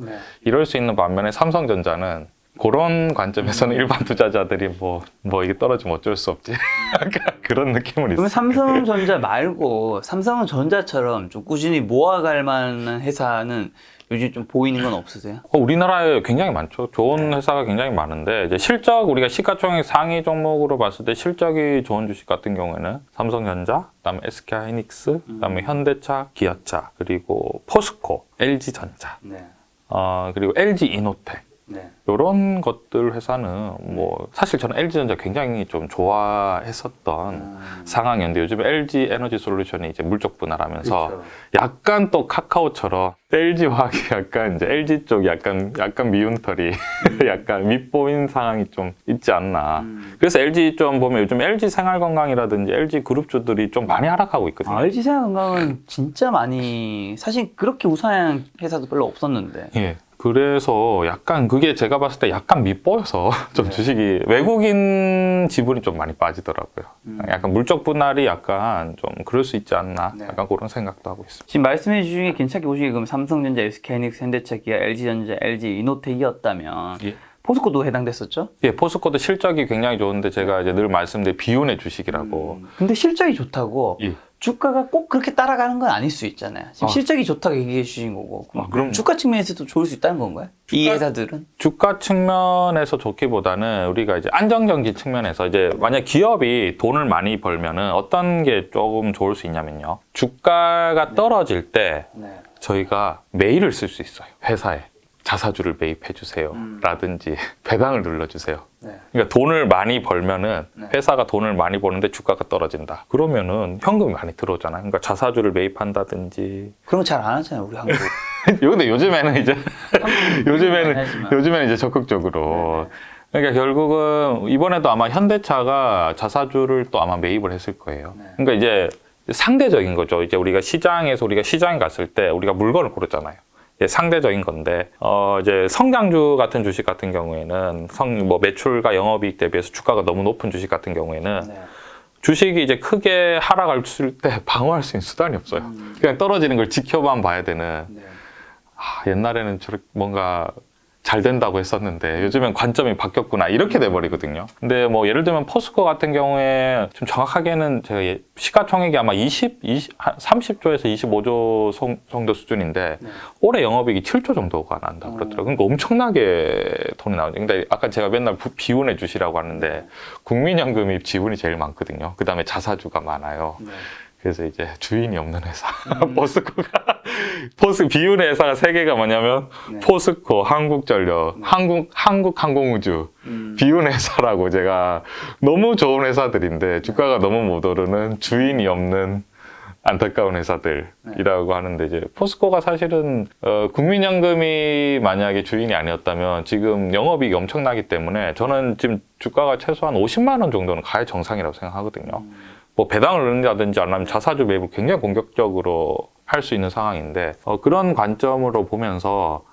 S1: 이럴 수 있는 반면에 삼성전자는 그런 관점에서는 일반 투자자들이 뭐 이게 떨어지면 어쩔 수 없지. 약간 그런 느낌은 있어요.
S2: 그러면 삼성전자 말고 삼성전자처럼 좀 꾸준히 모아갈 만한 회사는 요즘 좀 보이는 건 없으세요?
S1: 우리나라에 굉장히 많죠. 좋은 회사가 굉장히 많은데 이제 실적 우리가 시가총액 상위 종목으로 봤을 때 실적이 좋은 주식 같은 경우에는 삼성전자, 그다음에 SK하이닉스, 그다음에 현대차, 기아차, 그리고 포스코, LG전자, 그리고 LG이노텍. 이런 것들 회사는 뭐 사실 저는 LG전자 굉장히 좀 좋아했었던 상황이었는데 요즘 LG 에너지 솔루션이 이제 물적 분할하면서
S2: 그렇죠.
S1: 약간 또 카카오처럼 LG 화학이 약간 이제 LG 쪽 약간 미운 털이 약간 밑보인 상황이 좀 있지 않나. 그래서 LG 좀 보면 요즘 LG 생활건강이라든지 LG 그룹주들이 좀 많이 하락하고 있거든요.
S2: LG 생활건강은 진짜 많이 사실 그렇게 우수한 회사도 별로 없었는데.
S1: 예. 그래서 약간 그게 제가 봤을 때 약간 밑보여서 좀 주식이 외국인 지분이 좀 많이 빠지더라고요. 약간 물적 분할이 약간 좀 그럴 수 있지 않나 약간 그런 생각도 하고 있습니다.
S2: 지금 말씀해 주신 게 괜찮게 보시기에 그럼 삼성전자, SK하이닉스, 현대차, 기아, LG전자, LG이노텍이었다면
S1: 예.
S2: 포스코도 해당됐었죠?
S1: 예, 포스코도 실적이 굉장히 좋은데 제가 이제 늘 말씀드린 비운의 주식이라고.
S2: 근데 실적이 좋다고
S1: 예.
S2: 주가가 꼭 그렇게 따라가는 건 아닐 수 있잖아요. 지금 실적이 좋다고 얘기해 주신 거고. 그럼 주가 측면에서도 좋을 수 있다는 건가요? 이 회사들은?
S1: 주가 측면에서 좋기보다는 우리가 이제 안정적인 측면에서 이제 만약 기업이 돈을 많이 벌면은 어떤 게 조금 좋을 수 있냐면요. 주가가 떨어질 때 저희가 메일을 쓸 수 있어요. 회사에. 자사주를 매입해 주세요. 라든지 배당을 눌러주세요.
S2: 네.
S1: 그러니까 돈을 많이 벌면은
S2: 네.
S1: 회사가 돈을 많이 버는데 주가가 떨어진다. 그러면은 현금이 많이 들어오잖아요. 그러니까 자사주를 매입한다든지.
S2: 그런 거 잘 안 하잖아요, 우리 한국.
S1: 근데 요즘에는 이제
S2: 많이 하지만.
S1: 요즘에는 이제 적극적으로. 그러니까 결국은 이번에도 아마 현대차가 자사주를 또 아마 매입을 했을 거예요.
S2: 네.
S1: 그러니까 이제 상대적인 거죠. 이제 우리가 시장에 갔을 때 우리가 물건을 고르잖아요. 이제 상대적인 건데, 이제 성장주 같은 주식 같은 경우에는 매출과 영업이익 대비해서 주가가 너무 높은 주식 같은 경우에는
S2: 네.
S1: 주식이 이제 크게 하락할 때 방어할 수 있는 수단이 없어요. 그냥 떨어지는 걸 지켜만 봐야 되는.
S2: 네.
S1: 옛날에는 저렇게 뭔가 잘 된다고 했었는데 요즘엔 관점이 바뀌었구나 이렇게 돼버리거든요. 근데 뭐 예를 들면 포스코 같은 경우에 좀 정확하게는 제가 시가총액이 아마 30조에서 25조 정도 수준인데
S2: 네.
S1: 올해 영업이익이 7조 정도가 난다 그러더라고요. 그러니까 엄청나게 돈이 나오죠. 근데 아까 제가 맨날 비운해 주시라고 하는데 국민연금이 지분이 제일 많거든요. 그 다음에 자사주가 많아요.
S2: 네.
S1: 그래서 이제 주인이 없는 회사 포스코가 비운의 회사가 3개가 뭐냐면
S2: 네.
S1: 포스코, 한국전력, 한국항공우주 비운 회사라고 제가 너무 좋은 회사들인데 주가가 너무 못 오르는 주인이 없는 안타까운 회사들이라고 하는데 이제 포스코가 사실은 국민연금이 만약에 주인이 아니었다면 지금 영업이익이 엄청나기 때문에 저는 지금 주가가 최소한 50만 원 정도는 가야 정상이라고 생각하거든요. 뭐 배당을 넣는다든지 아니면 자사주 매입을 굉장히 공격적으로 할 수 있는 상황인데 그런 관점으로 보면서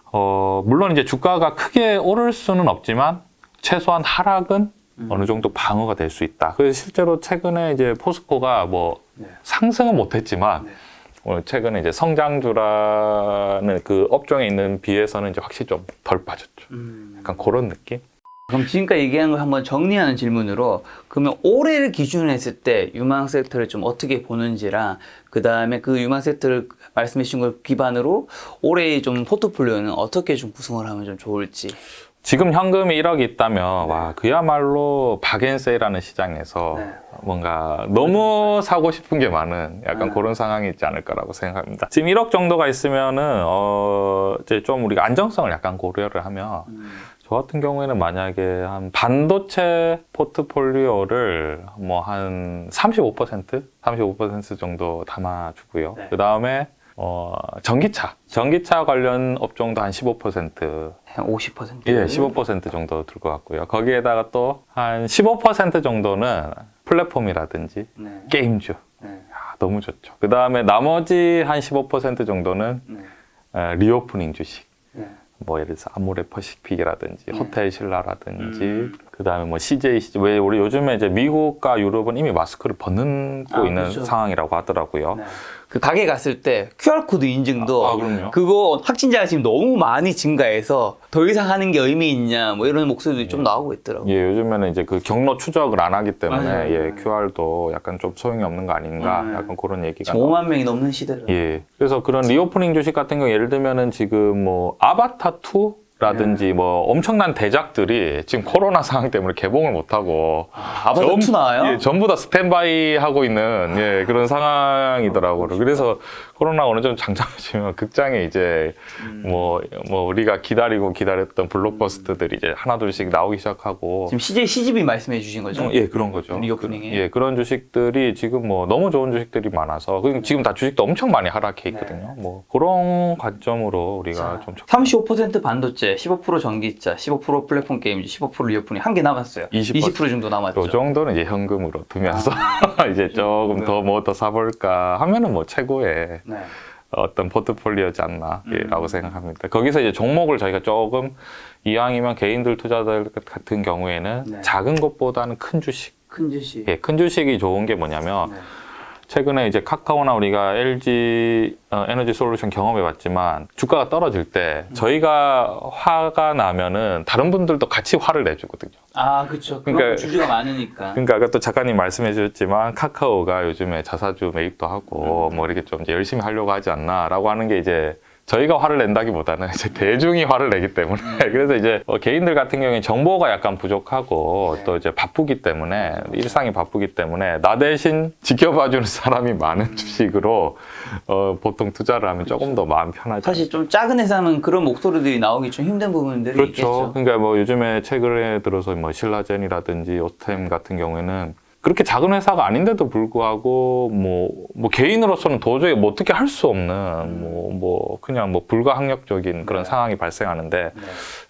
S1: 물론 이제 주가가 크게 오를 수는 없지만 최소한 하락은 어느 정도 방어가 될 수 있다. 그래서 실제로 최근에 이제 포스코가 뭐
S2: 네.
S1: 상승은 못했지만 최근에 이제 성장주라는 그 업종에 있는 비해서는 이제 확실히 좀 덜 빠졌죠. 약간 그런 느낌?
S2: 그럼 지금까지 얘기한 걸 한번 정리하는 질문으로, 그러면 올해를 기준으로 했을 때 유망 섹터를 좀 어떻게 보는지랑, 그 다음에 그 유망 섹터를 말씀해 주신 걸 기반으로 올해의 좀 포트폴리오는 어떻게 좀 구성을 하면 좀 좋을지.
S1: 지금 현금이 1억이 있다면 와 그야말로 박앤세일하는 시장에서
S2: 네.
S1: 뭔가 너무 사고 싶은 게 많은 약간 그런 상황이 있지 않을까라고 생각합니다. 지금 1억 정도가 있으면은 이제 좀 우리가 안정성을 약간 고려를 하면 저 같은 경우에는 만약에 한 반도체 포트폴리오를 뭐 한 35% 정도 담아주고요.
S2: 네.
S1: 그 다음에 전기차 관련 업종도 한 15%,
S2: 한 50%?
S1: 예, 15% 정도 들 것 같고요. 거기에다가 또 한 15% 정도는 플랫폼이라든지
S2: 네.
S1: 게임주.
S2: 네.
S1: 너무 좋죠. 그 다음에 나머지 한 15% 정도는
S2: 네.
S1: 리오프닝 주식.
S2: 네.
S1: 뭐 예를 들어서 아모레 퍼시픽이라든지 호텔 신라라든지 그다음에 뭐 CJ 왜 우리 요즘에 이제 미국과 유럽은 이미 마스크를 벗고 있는
S2: 그렇죠.
S1: 상황이라고 하더라고요.
S2: 네. 그 가게 갔을 때 QR코드 인증도
S1: 그럼요.
S2: 그거 확진자가 지금 너무 많이 증가해서 더 이상 하는 게 의미 있냐 뭐 이런 목소리도 좀 나오고 있더라고요.
S1: 예, 요즘에는 이제 그 경로 추적을 안 하기 때문에
S2: 맞아요.
S1: 예, QR도 약간 좀 소용이 없는 거 아닌가 약간 그런 얘기가
S2: 지금 5만 명이 넘는 시대를.
S1: 예. 그래서 그런 리오프닝 주식 같은 경우 예를 들면은 지금 뭐 아바타 2라든지 뭐 엄청난 대작들이 지금 코로나 상황 때문에 개봉을 못 하고
S2: 아바타 2 나와요?
S1: 예, 전부 다 스탠바이 하고 있는 예, 그런 상황이더라고요. 그래서 코로나가 어느 정도 장착하시면 극장에 이제 뭐 우리가 기다렸던 블록버스터들이 이제 하나둘씩 나오기 시작하고
S2: 지금 CJ CGV 말씀해 주신 거죠?
S1: 예, 그런 거죠.
S2: 리오프닝에.
S1: 예, 그런 주식들이 지금 뭐 너무 좋은 주식들이 많아서 지금 다 주식도 엄청 많이 하락해 있거든요. 뭐 그런 관점으로 우리가 좀
S2: 35% 반도체, 15% 전기차, 15% 플랫폼 게임즈, 15% 리오프닝 한 개 남았어요. 20% 정도 남았죠.
S1: 요 정도는 이제 현금으로 두면서 이제 조금 더 뭐 더 사볼까 하면은 뭐 최고의
S2: 네.
S1: 어떤 포트폴리오지 않나라고 생각합니다. 거기서 이제 종목을 저희가 조금 이왕이면 개인들 투자자들 같은 경우에는
S2: 네.
S1: 작은 것보다는 큰 주식.
S2: 큰 주식.
S1: 예, 큰 주식이 좋은 게 뭐냐면
S2: 네.
S1: 최근에 이제 카카오나 우리가 LG 에너지 솔루션 경험해봤지만 주가가 떨어질 때 저희가 화가 나면은 다른 분들도 같이 화를 내주거든요.
S2: 아, 그렇죠.
S1: 그러니까-
S2: 주주가 많으니까.
S1: 그러니까 아까 또 작가님 말씀해주셨지만 카카오가 요즘에 자사주 매입도 하고 뭐 이렇게 좀 이제 열심히 하려고 하지 않나라고 하는 게 이제 저희가 화를 낸다기보다는 이제 대중이 화를 내기 때문에 그래서 이제 개인들 같은 경우에 정보가 약간 부족하고 또 이제 바쁘기 때문에 일상이 바쁘기 때문에 나 대신 지켜봐주는 사람이 많은 주식으로 보통 투자를 하면 조금 더 마음 편하죠.
S2: 사실 좀 작은 회사는 그런 목소리들이 나오기 좀 힘든 부분들이
S1: 그렇죠.
S2: 있겠죠.
S1: 그러니까 뭐 요즘에 최근에 들어서 뭐 신라젠이라든지 오템 같은 경우에는 그렇게 작은 회사가 아닌데도 불구하고 뭐 개인으로서는 도저히 뭐 어떻게 할 수 없는 뭐 그냥 뭐 불가항력적인 그런 상황이 발생하는데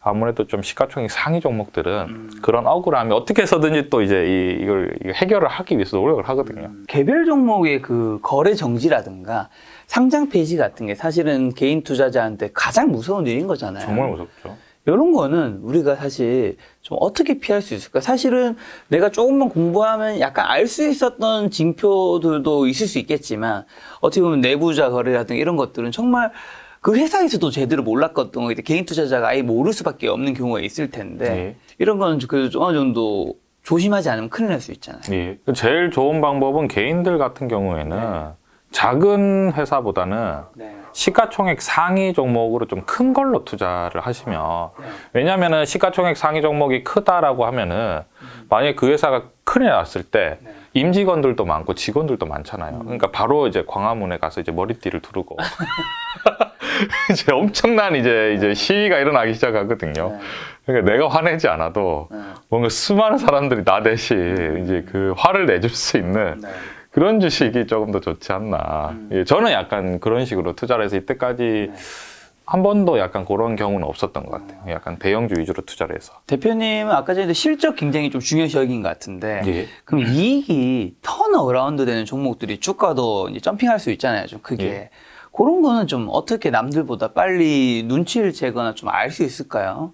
S1: 아무래도 좀 시가총액 상위 종목들은 그런 억울함이 어떻게 해서든지 또 이제 이걸 해결을 하기 위해서 노력을 하거든요.
S2: 개별 종목의 그 거래 정지라든가 상장 폐지 같은 게 사실은 개인 투자자한테 가장 무서운 일인 거잖아요.
S1: 정말 무섭죠.
S2: 이런 거는 우리가 사실 좀 어떻게 피할 수 있을까? 사실은 내가 조금만 공부하면 약간 알 수 있었던 징표들도 있을 수 있겠지만 어떻게 보면 내부자 거래라든가 이런 것들은 정말 그 회사에서도 제대로 몰랐던 거 개인 투자자가 아예 모를 수밖에 없는 경우가 있을 텐데 이런 거는 그래도 어느 정도 조심하지 않으면 큰일 날 수 있잖아요.
S1: 예. 제일 좋은 방법은 개인들 같은 경우에는 작은 회사보다는 시가총액 상위 종목으로 좀 큰 걸로 투자를 하시면 왜냐하면은 시가총액 상위 종목이 크다라고 하면은 만약에 그 회사가 큰일 났을 때 임직원들도 많고 직원들도 많잖아요. 그러니까 바로 이제 광화문에 가서 이제 머리띠를 두르고 이제 엄청난 이제 시위가 일어나기 시작하거든요. 그러니까 내가 화내지 않아도 뭔가 수많은 사람들이 나 대신 이제 그 화를 내줄 수 있는 그런 주식이 조금 더 좋지 않나. 예, 저는 약간 그런 식으로 투자를 해서 이때까지 한 번도 약간 그런 경우는 없었던 것 같아요. 약간 대형주 위주로 투자를 해서.
S2: 대표님은 아까 전에 실적 굉장히 좀 중요시 여긴 것 같은데
S1: 예.
S2: 그럼 이익이 턴어라운드 되는 종목들이 주가도 이제 점핑할 수 있잖아요. 좀 크게.
S1: 예.
S2: 그런 거는 좀 어떻게 남들보다 빨리 눈치를 채거나 좀 알 수 있을까요?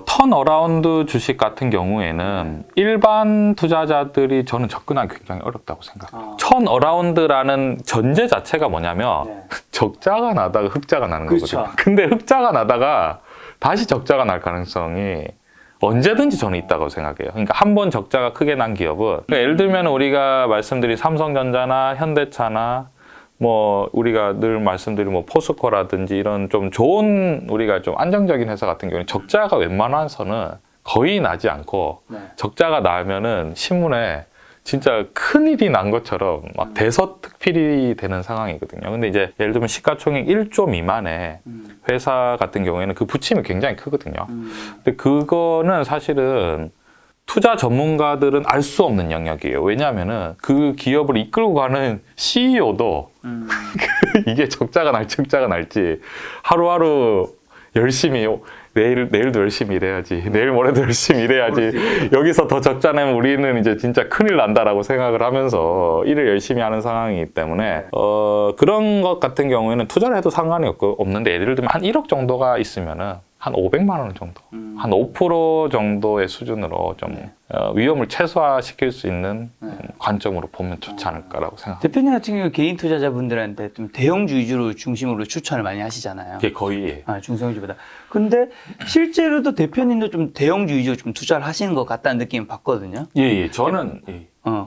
S1: 턴어라운드 주식 같은 경우에는 일반 투자자들이 저는 접근하기 굉장히 어렵다고 생각해요. 턴어라운드라는 전제 자체가 뭐냐면 적자가 나다가 흑자가 나는 거거든요. 근데 흑자가 나다가 다시 적자가 날 가능성이 언제든지 저는 있다고 생각해요. 그러니까 한 번 적자가 크게 난 기업은 그러니까 예를 들면 우리가 말씀드린 삼성전자나 현대차나 뭐 우리가 늘 말씀드린 뭐 포스코라든지 이런 좀 좋은 우리가 좀 안정적인 회사 같은 경우는 적자가 웬만해서는 거의 나지 않고 적자가 나면은 신문에 진짜 큰일이 난 것처럼 막 대서특필이 되는 상황이거든요. 근데 이제 예를 들면 시가총액 1조 미만의 회사 같은 경우에는 그 부침이 굉장히 크거든요. 근데 그거는 사실은 투자 전문가들은 알 수 없는 영역이에요. 왜냐하면은 그 기업을 이끌고 가는 CEO도 이게 적자가 날지 흑자가 날지 하루하루 열심히 내일도 열심히 일해야지. 내일 모레도 열심히 일해야지. 여기서 더 적자 내면 우리는 이제 진짜 큰일 난다라고 생각을 하면서 일을 열심히 하는 상황이기 때문에 그런 것 같은 경우에는 투자를 해도 상관이 없는데 예를 들면 한 1억 정도가 있으면은 한 500만 원 정도, 한 5% 정도의 수준으로 좀 위험을 최소화시킬 수 있는 관점으로 보면 좋지 않을까라고 생각합니다.
S2: 대표님 같은 경우 개인 투자자분들한테 좀 대형주 위주로 중심으로 추천을 많이 하시잖아요.
S1: 이게 거의
S2: 중소형주보다. 근데 실제로도 대표님도 좀 대형주 위주로 좀 투자를 하시는 것 같다는 느낌을 받거든요.
S1: 예, 저는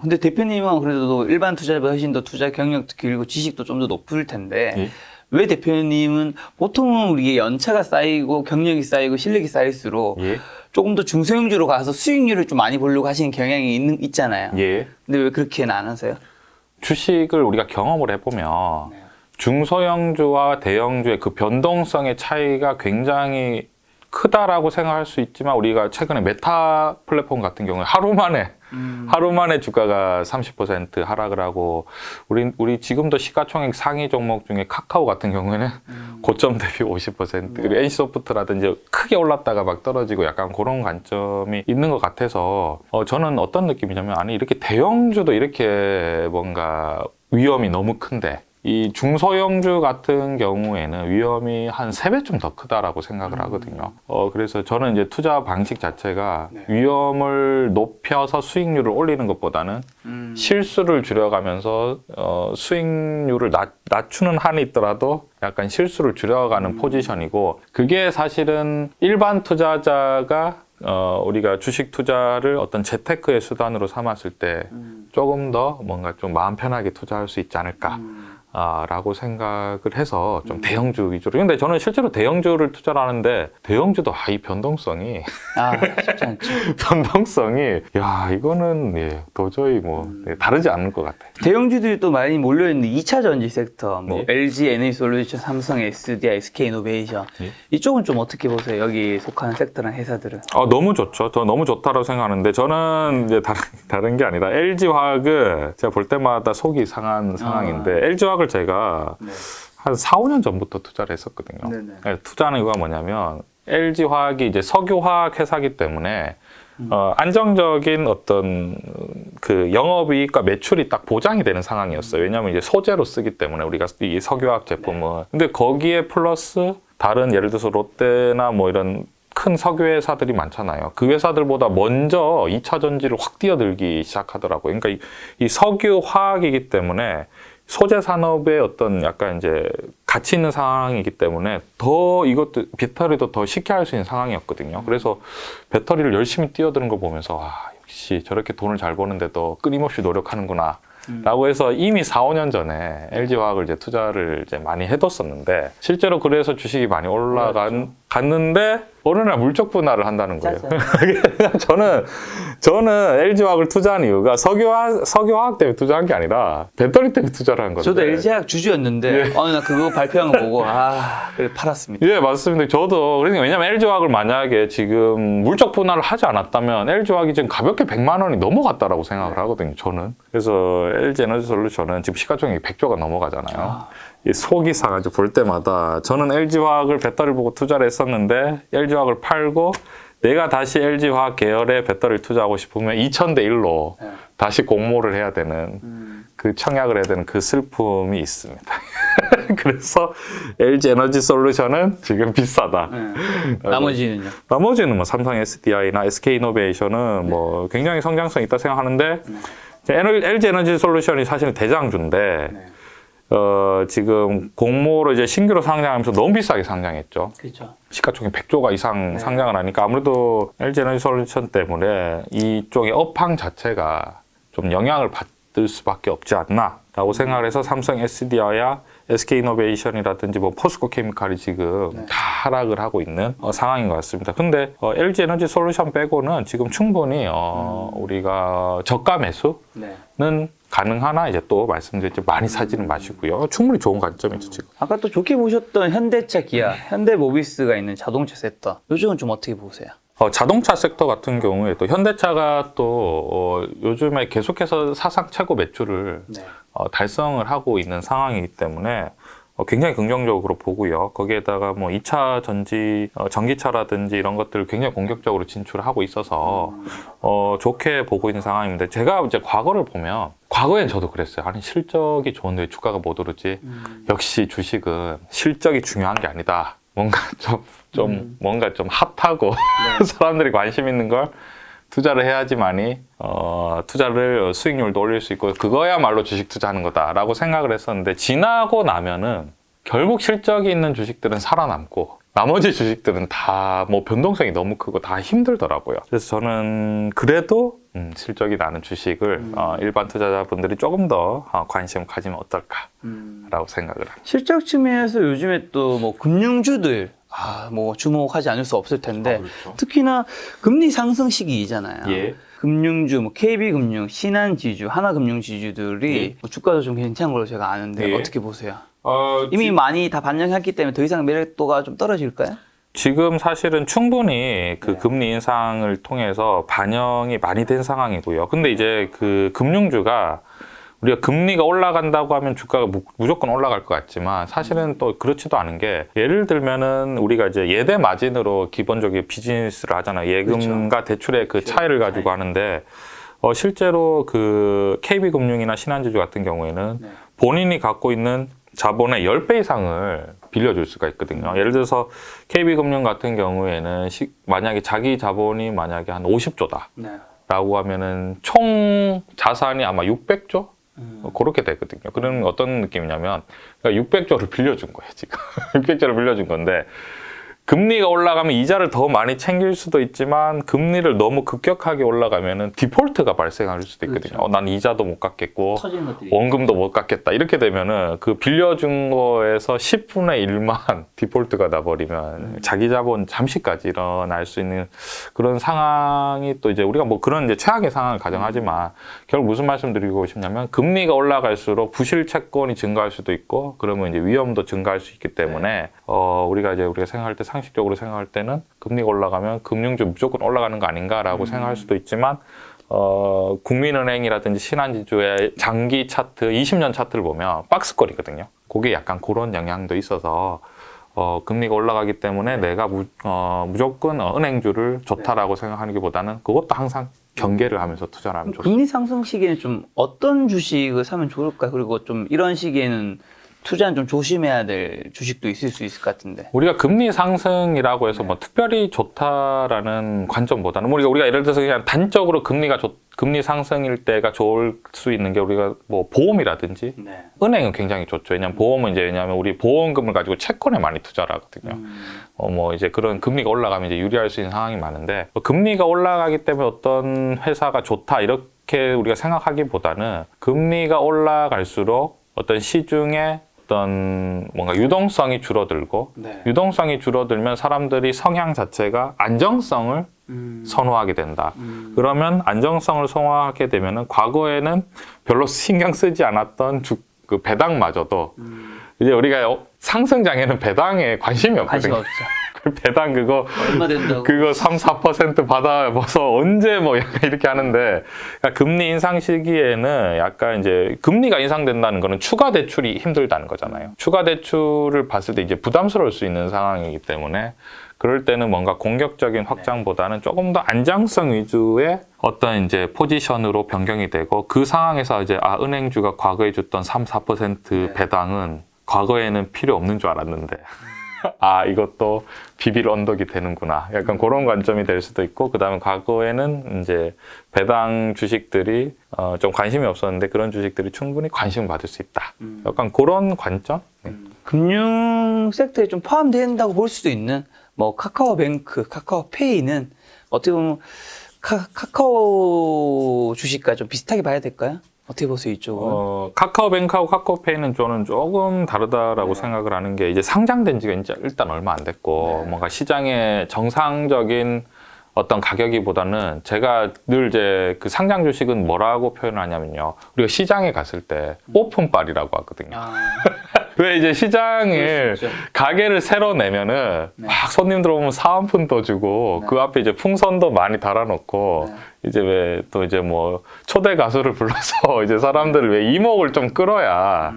S2: 근데 대표님은 그래도 일반 투자자보다 훨씬 더 투자 경력도 길고 지식도 좀 더 높을 텐데 왜 대표님은 보통은 우리의 연차가 쌓이고 경력이 쌓이고 실력이 쌓일수록 조금 더 중소형주로 가서 수익률을 좀 많이 보려고 하시는 경향이 있잖아요. 근데 왜 그렇게는 안 하세요?
S1: 주식을 우리가 경험을 해보면 중소형주와 대형주의 그 변동성의 차이가 굉장히 크다라고 생각할 수 있지만 우리가 최근에 메타 플랫폼 같은 경우에 하루 만에 주가가 30% 하락을 하고 우리 지금도 시가총액 상위 종목 중에 카카오 같은 경우에는 고점 대비 50% 그리고 NC소프트라든지 크게 올랐다가 막 떨어지고 약간 그런 관점이 있는 것 같아서 저는 어떤 느낌이냐면 아니 이렇게 대형주도 이렇게 뭔가 위험이 너무 큰데 이 중소형주 같은 경우에는 위험이 한 3배 좀 더 크다라고 생각을 하거든요. 그래서 저는 이제 투자 방식 자체가 위험을 높여서 수익률을 올리는 것보다는 실수를 줄여가면서 수익률을 낮추는 한이 있더라도 약간 실수를 줄여가는 포지션이고 그게 사실은 일반 투자자가 우리가 주식 투자를 어떤 재테크의 수단으로 삼았을 때 조금 더 뭔가 좀 마음 편하게 투자할 수 있지 않을까 라고 생각을 해서 좀 대형주 위주로. 근데 저는 실제로 대형주를 투자를 하는데 대형주도 이 변동성이
S2: 쉽지 않죠.
S1: 이거는 도저히 다르지 않을 것 같아요.
S2: 대형주들이 또 많이 몰려있는 2차 전지 섹터,
S1: 네.
S2: LG 에너지솔루션, 삼성, SDI, SK이노베이션
S1: 네.
S2: 이쪽은 좀 어떻게 보세요? 여기 속하는 섹터랑 회사들은?
S1: 너무 좋죠. 저 너무 좋다고 생각하는데 저는 이제 다른 게 아니라 LG화학을 제가 볼 때마다 속이 상한 상황인데 LG화학을 제가 한 4, 5년 전부터 투자를 했었거든요.
S2: 네네.
S1: 투자하는 이유가 뭐냐면 LG화학이 이제 석유화학 회사기 때문에 안정적인 어떤 그 영업이익과 매출이 딱 보장이 되는 상황이었어요. 왜냐하면 이제 소재로 쓰기 때문에 우리가 이 석유화학 제품은. 근데 거기에 플러스 다른 예를 들어서 롯데나 이런 큰 석유 회사들이 많잖아요. 그 회사들보다 먼저 2차 전지를 확 뛰어들기 시작하더라고요. 그러니까 이 석유 화학이기 때문에 소재 산업의 어떤 약간 이제 가치 있는 상황이기 때문에 더 이것도 배터리도 더 쉽게 할 수 있는 상황이었거든요. 그래서 배터리를 열심히 뛰어드는 걸 보면서 역시 저렇게 돈을 잘 버는데도 끊임없이 노력하는구나. 라고 해서 이미 4, 5년 전에 LG화학을 이제 투자를 이제 많이 해뒀었는데 실제로 그래서 주식이 많이 갔는데 어느 날 물적 분할을 한다는 거예요. 저는 LG화학을 투자한 이유가 석유화학 때문에 투자한 게 아니라 배터리 때문에 투자를 한 거죠.
S2: 저도 LG화학 주주였는데 나 그거 발표한 거 보고 그래 팔았습니다.
S1: 예, 맞습니다. 저도 그러니까 왜냐면 LG화학을 만약에 지금 물적 분할을 하지 않았다면 LG화학이 지금 가볍게 100만 원이 넘어갔다라고 생각을 하거든요. 저는. 그래서 LG 에너지솔루션은 지금 시가총액이 100조가 넘어가잖아요. 이 속이 상하죠. 볼 때마다 저는 LG화학을 배터리를 보고 투자를 했었는데 LG화학을 팔고 내가 다시 LG화학 계열의 배터리를 투자하고 싶으면 2000대 1로 다시 공모를 해야 되는 그 청약을 해야 되는 그 슬픔이 있습니다. 그래서 LG 에너지솔루션은 지금 비싸다.
S2: 나머지는요?
S1: 나머지는 삼성 SDI나 SK이노베이션은 굉장히 성장성이 있다 생각하는데 LG 에너지솔루션이 사실은 대장주인데 지금 공모로 이제 신규로 상장하면서 너무 비싸게 상장했죠.
S2: 그렇죠.
S1: 시가총액 100조가 이상 상장을 하니까 아무래도 LG 에너지솔루션 때문에 이쪽의 업황 자체가 좀 영향을 받을 수밖에 없지 않나라고 생각을 해서 삼성 SDI와 SK이노베이션이라든지 포스코케미칼이 지금 다 하락을 하고 있는 상황인 것 같습니다. 근데 LG 에너지솔루션 빼고는 지금 충분히 우리가 저가 매수는 가능하나 이제 또 말씀드렸죠. 많이 사지는 마시고요. 충분히 좋은 관점이죠, 지금.
S2: 아까 또 좋게 보셨던 현대차, 기아, 현대모비스가 있는 자동차 섹터 요즘은 좀 어떻게 보세요?
S1: 자동차 섹터 같은 경우에 또 현대차가 또 요즘에 계속해서 사상 최고 매출을 달성을 하고 있는 상황이기 때문에 굉장히 긍정적으로 보고요. 거기에다가 2차 전지, 전기차라든지 이런 것들을 굉장히 공격적으로 진출하고 있어서 좋게 보고 있는 상황입니다. 제가 이제 과거를 보면 과거엔 저도 그랬어요. 아니 실적이 좋은데 주가가 못 오르지. 역시 주식은 실적이 중요한 게 아니다. 뭔가 뭔가 좀 핫하고 사람들이 관심 있는 걸 투자를 해야지만이 투자를 수익률도 올릴 수 있고 그거야말로 주식 투자하는 거다라고 생각을 했었는데 지나고 나면은 결국 실적이 있는 주식들은 살아남고 나머지 주식들은 다 변동성이 너무 크고 다 힘들더라고요. 그래서 저는 그래도 실적이 나는 주식을 일반 투자자분들이 조금 더 관심을 가지면 어떨까라고 생각을 합니다.
S2: 실적 측면에서 요즘에 또 금융주들 주목하지 않을 수 없을 텐데
S1: 그렇죠.
S2: 특히나 금리 상승 시기이잖아요.
S1: 예.
S2: 금융주, KB금융, 신한지주, 하나금융지주들이 주가도 좀 괜찮은 걸로 제가 아는데
S1: 예.
S2: 어떻게 보세요? 이미 많이 다 반영했기 때문에 더 이상 매력도가 좀 떨어질까요?
S1: 지금 사실은 충분히 그 금리 인상을 통해서 반영이 많이 된 상황이고요. 근데 이제 그 금융주가 우리가 금리가 올라간다고 하면 주가가 무조건 올라갈 것 같지만 사실은 또 그렇지도 않은 게 예를 들면은 우리가 이제 예대 마진으로 기본적인 비즈니스를 하잖아요. 예금과 대출의 그 차이를 가지고 하는데 실제로 그 KB금융이나 신한지주 같은 경우에는 본인이 갖고 있는 자본의 10배 이상을 빌려줄 수가 있거든요. 예를 들어서 KB금융 같은 경우에는 만약에 자기 자본이 만약에 한 50조다 라고 하면은 총 자산이 아마 600조? 그렇게 되거든요. 그러면 어떤 느낌이냐면 600조를 빌려준 거예요, 지금. 600조를 빌려준 건데 금리가 올라가면 이자를 더 많이 챙길 수도 있지만 금리를 너무 급격하게 올라가면은 디폴트가 발생할 수도 있거든요.
S2: 그렇죠.
S1: 난 이자도 못 갚겠고
S2: 터지는 것들이
S1: 원금도 못 갚겠다. 이렇게 되면은 그 빌려준 거에서 10분의 1만 디폴트가 나버리면 자기 자본 잠시까지 일어날 수 있는 그런 상황이 또 이제 우리가 뭐 그런 이제 최악의 상황을 가정하지만 결국 무슨 말씀드리고 싶냐면 금리가 올라갈수록 부실 채권이 증가할 수도 있고 그러면 이제 위험도 증가할 수 있기 때문에 우리가 생각할 때 상식적으로 생각할 때는 금리가 올라가면 금융주 무조건 올라가는 거 아닌가라고 생각할 수도 있지만 국민은행이라든지 신한지주의 장기 차트, 20년 차트를 보면 박스권이거든요. 그게 약간 그런 영향도 있어서 금리가 올라가기 때문에 내가 무조건 은행주를 좋다라고 생각하는 것보다는 그것도 항상 경계를 하면서 투자를 하면 좋습니다.
S2: 금리 상승 시기에는 좀 어떤 주식을 사면 좋을까요? 그리고 좀 이런 시기에는 투자는 좀 조심해야 될 주식도 있을 수 있을 것 같은데.
S1: 우리가 금리 상승이라고 해서 뭐 특별히 좋다라는 관점보다는 우리가 예를 들어서 그냥 단적으로 금리 상승일 때가 좋을 수 있는 게 우리가 뭐 보험이라든지
S2: 네.
S1: 은행은 굉장히 좋죠. 왜냐하면 우리 보험금을 가지고 채권에 많이 투자를 하거든요. 뭐 이제 그런 금리가 올라가면 이제 유리할 수 있는 상황이 많은데 금리가 올라가기 때문에 어떤 회사가 좋다 이렇게 우리가 생각하기보다는 금리가 올라갈수록 어떤 시중에 어떤 뭔가 유동성이 줄어들고
S2: 네.
S1: 유동성이 줄어들면 사람들이 성향 자체가 안정성을 선호하게 된다. 그러면 안정성을 선호하게 되면은 과거에는 별로 신경 쓰지 않았던 그 배당마저도 이제 우리가 상승장에는 배당에 관심이
S2: 관심
S1: 없거든요.
S2: 없죠.
S1: 배당 그거
S2: 얼마 된다고.
S1: 그거 3, 4% 받아서 언제 뭐 약간 이렇게 하는데 그러니까 금리 인상 시기에는 약간 이제 금리가 인상된다는 거는 추가 대출이 힘들다는 거잖아요. 추가 대출을 봤을 때 이제 부담스러울 수 있는 상황이기 때문에 그럴 때는 뭔가 공격적인 확장보다는 조금 더 안정성 위주의 어떤 이제 포지션으로 변경이 되고 그 상황에서 이제 은행주가 과거에 줬던 3, 4% 배당은 과거에는 필요 없는 줄 알았는데 이것도 비빌 언덕이 되는구나. 약간 그런 관점이 될 수도 있고, 그 다음에 과거에는 이제 배당 주식들이 좀 관심이 없었는데 그런 주식들이 충분히 관심을 받을 수 있다. 약간 그런 관점? 네.
S2: 금융 섹터에 좀 포함된다고 볼 수도 있는 뭐 카카오뱅크, 카카오페이는 어떻게 보면 카카오 주식과 좀 비슷하게 봐야 될까요? 어떻게 보세요, 이쪽은?
S1: 카카오뱅크하고 카카오페이는 저는 조금 다르다라고 생각을 하는 게 이제 상장된 지가 이제 일단 얼마 안 됐고 뭔가 시장의 정상적인 어떤 가격이보다는 제가 늘 이제 그 상장 주식은 뭐라고 표현하냐면요. 우리가 시장에 갔을 때 오픈빨이라고 하거든요. 왜 이제 시장을 가게를 새로 내면은 막 손님 들어오면 사은품 떠주고 그 앞에 이제 풍선도 많이 달아놓고 이제 왜 또 이제 뭐 초대 가수를 불러서 이제 사람들을 왜 이목을 좀 끌어야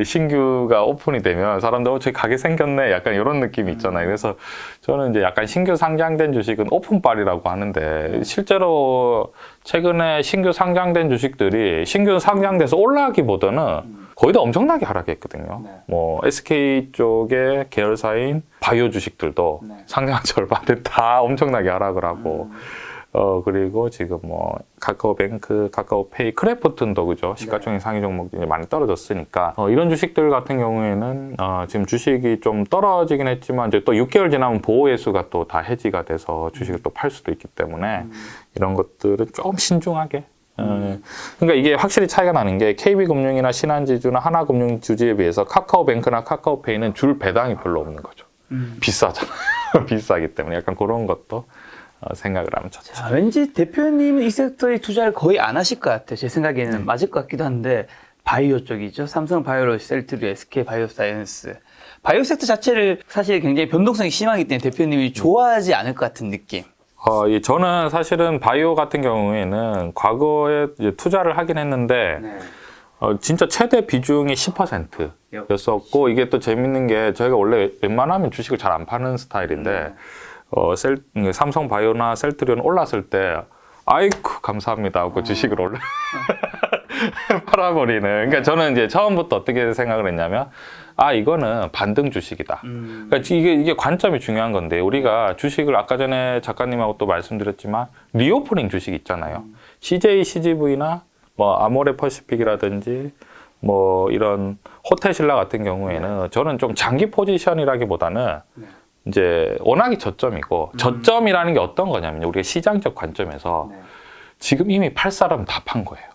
S1: 신규가 오픈이 되면 사람들 저기 가게 생겼네 약간 이런 느낌이 있잖아요. 그래서 저는 이제 약간 신규 상장된 주식은 오픈빨이라고 하는데 실제로 최근에 신규 상장된 주식들이 신규 상장돼서 올라가기보다는 거의 다 엄청나게 하락했거든요. 뭐 SK 쪽의 계열사인 바이오 주식들도 상장 절반에 다 엄청나게 하락을 하고 그리고 지금 뭐 카카오뱅크, 카카오페이, 크래프톤도 그죠? 시가총액 상위 종목들이 많이 떨어졌으니까 이런 주식들 같은 경우에는 지금 주식이 좀 떨어지긴 했지만 이제 또 6개월 지나면 보호예수가 또 다 해지가 돼서 주식을 또 팔 수도 있기 때문에 이런 것들은 조금 신중하게 그러니까 이게 확실히 차이가 나는 게 KB금융이나 신한지주나 하나금융주주에 비해서 카카오뱅크나 카카오페이는 줄 배당이 별로 없는 거죠. 비싸잖아요. 비싸기 때문에 약간 그런 것도 생각을 하면 좋죠.
S2: 자, 왠지 대표님은 이 섹터에 투자를 거의 안 하실 것 같아요. 제 생각에는 맞을 것 같기도 한데 바이오 쪽이죠. 삼성 바이오로직, 셀트리, SK 바이오사이언스. 바이오 섹터 자체를 사실 굉장히 변동성이 심하기 때문에 대표님이 좋아하지 않을 것 같은 느낌.
S1: 저는 사실은 바이오 같은 경우에는 과거에 이제 투자를 하긴 했는데 진짜 최대 비중이 10%였었고 이게 또 재밌는 게 저희가 원래 웬만하면 주식을 잘 안 파는 스타일인데 삼성 바이오나 셀트리온 올랐을 때 아이쿠 감사합니다 하고 주식을 팔아버리는. 그러니까 저는 이제 처음부터 어떻게 생각을 했냐면 이거는 반등 주식이다. 그러니까 이게 관점이 중요한 건데 우리가 주식을 아까 전에 작가님하고 또 말씀드렸지만 리오프닝 주식 있잖아요. CJ, CGV나 뭐 아모레 퍼시픽이라든지 뭐 이런 호텔신라 같은 경우에는 저는 좀 장기 포지션이라기보다는 이제 워낙에 저점이고 저점이라는 게 어떤 거냐면 우리가 시장적 관점에서
S2: 네.
S1: 지금 이미 팔 사람은 다 판 거예요.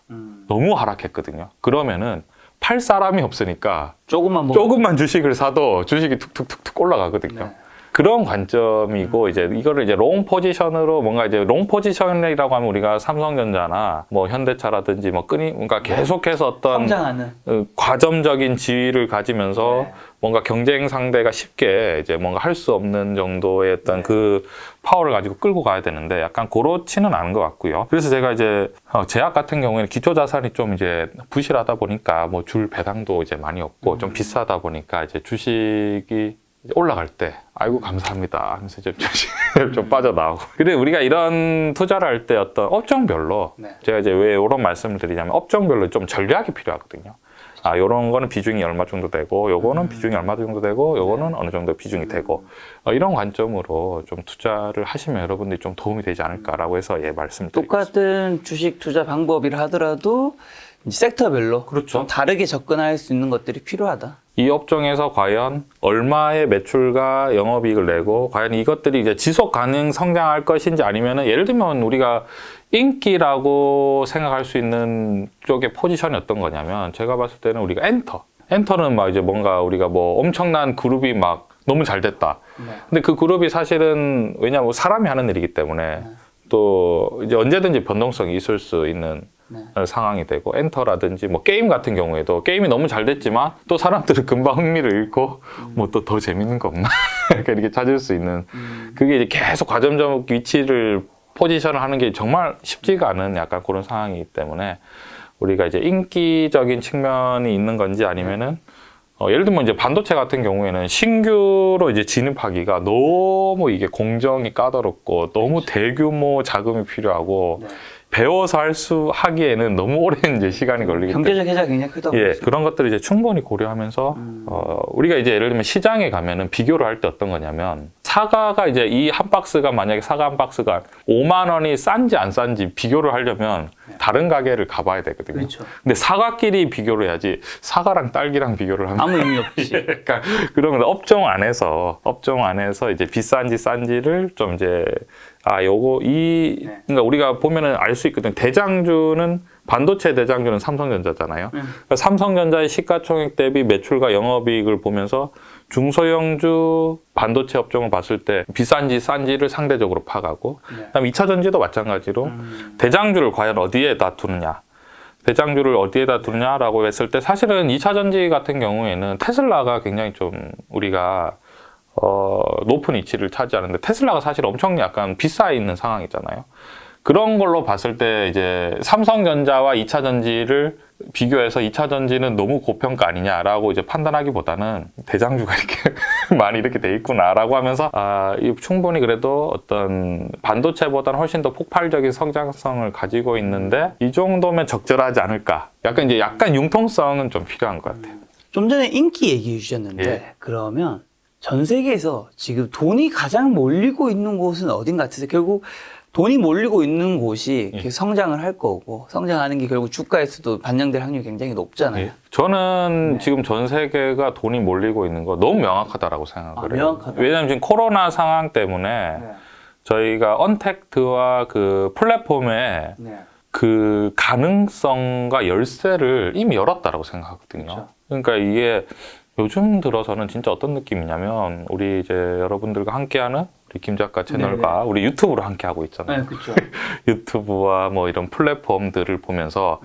S1: 너무 하락했거든요. 그러면은 팔 사람이 없으니까 조금만 주식을 사도 주식이 툭툭툭툭 올라가거든요.
S2: 네.
S1: 그런 관점이고 이제 이거를 이제 롱 포지션으로 뭔가 이제 롱 포지션이라고 하면 우리가 삼성전자나 뭐 현대차라든지 뭐 뭔가 계속해서 어떤
S2: 성장하는
S1: 과점적인 지위를 가지면서
S2: 네.
S1: 뭔가 경쟁 상대가 쉽게 이제 뭔가 할 수 없는 정도의 어떤
S2: 네.
S1: 그 파워를 가지고 끌고 가야 되는데 약간 그렇지는 않은 것 같고요. 그래서 제가 이제 제약 같은 경우에는 기초 자산이 좀 이제 부실하다 보니까 뭐 줄 배당도 이제 많이 없고 좀 비싸다 보니까 이제 주식이 올라갈 때 아이고 감사합니다 하면서 이제 좀 빠져나오고. 근데 우리가 이런 투자를 할 때 어떤 업종별로
S2: 네.
S1: 제가 이제 왜 이런 말씀을 드리냐면 업종별로 좀 전략이 필요하거든요. 아, 요런 거는 비중이 얼마 정도 되고 요거는 비중이 얼마 정도 되고 요거는 어느 정도 비중이 되고 이런 관점으로 좀 투자를 하시면 여러분들이 좀 도움이 되지 않을까라고 해서 말씀드리겠습니다.
S2: 똑같은 주식 투자 방법이라 하더라도 이제 섹터별로
S1: 그렇죠.
S2: 좀 다르게 접근할 수 있는 것들이 필요하다.
S1: 이 업종에서 과연 얼마의 매출과 영업이익을 내고 과연 이것들이 이제 지속 가능 성장할 것인지 아니면은 예를 들면 우리가 인기라고 생각할 수 있는 쪽의 포지션이 어떤 거냐면 제가 봤을 때는 우리가 엔터는 막 이제 뭔가 우리가 뭐 엄청난 그룹이 막 너무 잘 됐다.
S2: 네.
S1: 근데 그 그룹이 사실은 왜냐면 사람이 하는 일이기 때문에 또 이제 언제든지 변동성이 있을 수 있는 상황이 되고 엔터라든지 뭐 게임 같은 경우에도 게임이 너무 잘 됐지만 또 사람들은 금방 흥미를 잃고 뭐 또 더 재밌는 거 없나 이렇게 찾을 수 있는 그게 이제 계속 과점적 위치를 포지션을 하는 게 정말 쉽지가 않은 약간 그런 상황이기 때문에 우리가 이제 인기적인 측면이 있는 건지 아니면은 예를 들면 이제 반도체 같은 경우에는 신규로 이제 진입하기가 너무 이게 공정이 까다롭고 너무 대규모 자금이 필요하고 배워서 하기에는 너무 오랜 이제 시간이 걸리기 때문에
S2: 경제적 해자가 굉장히 크다 보니까
S1: 그런 것들을 이제 충분히 고려하면서 우리가 이제 예를 들면 시장에 가면은 비교를 할 때 어떤 거냐면 사과가 이제 이 한 박스가 만약에 사과 한 박스가 5만 원이 싼지 안 싼지 비교를 하려면 다른 가게를 가봐야 되거든요.
S2: 그렇죠.
S1: 근데 사과끼리 비교를 해야지 사과랑 딸기랑 비교를 하면
S2: 아무 의미 없이.
S1: 그러니까 그러면 업종 안에서 이제 비싼지 싼지를 좀 이제 그러니까 우리가 보면은 알 수 있거든. 반도체 대장주는 삼성전자잖아요. 그러니까 삼성전자의 시가총액 대비 매출과 영업이익을 보면서 중소형주 반도체 업종을 봤을 때 비싼지 싼지를 상대적으로 파악하고 그다음에 2차 전지도 마찬가지로 대장주를 과연 어디에다 두느냐. 대장주를 어디에다 두느냐라고 했을 때 사실은 2차 전지 같은 경우에는 테슬라가 굉장히 좀 우리가 높은 위치를 차지하는데 테슬라가 사실 엄청 약간 비싸 있는 상황이잖아요. 그런 걸로 봤을 때 이제 삼성전자와 2차 전지를 비교해서 2차 전지는 너무 고평가 아니냐라고 이제 판단하기보다는 대장주가 이렇게 많이 이렇게 돼 있구나라고 하면서 충분히 그래도 어떤 반도체보다는 훨씬 더 폭발적인 성장성을 가지고 있는데 이 정도면 적절하지 않을까. 약간 융통성은 좀 필요한 것 같아요.
S2: 좀 전에 인기 얘기해 주셨는데 그러면 전 세계에서 지금 돈이 가장 몰리고 있는 곳은 어딘 같으세요? 결국 돈이 몰리고 있는 곳이 계속 성장을 할 거고 성장하는 게 결국 주가에서도 반영될 확률이 굉장히 높잖아요.
S1: 저는 지금 전 세계가 돈이 몰리고 있는 거 너무 명확하다라고 생각을 해요.
S2: 명확하다.
S1: 왜냐하면 지금 코로나 상황 때문에 저희가 언택트와 그 플랫폼에 그 가능성과 열쇠를 이미 열었다라고 생각하거든요.
S2: 그렇죠.
S1: 그러니까 이게 요즘 들어서는 진짜 어떤 느낌이냐면 우리 이제 여러분들과 함께하는 우리 김 작가 채널과 우리 유튜브로 함께 하고 있잖아요.
S2: 네, 그렇죠.
S1: 유튜브와 뭐 이런 플랫폼들을 보면서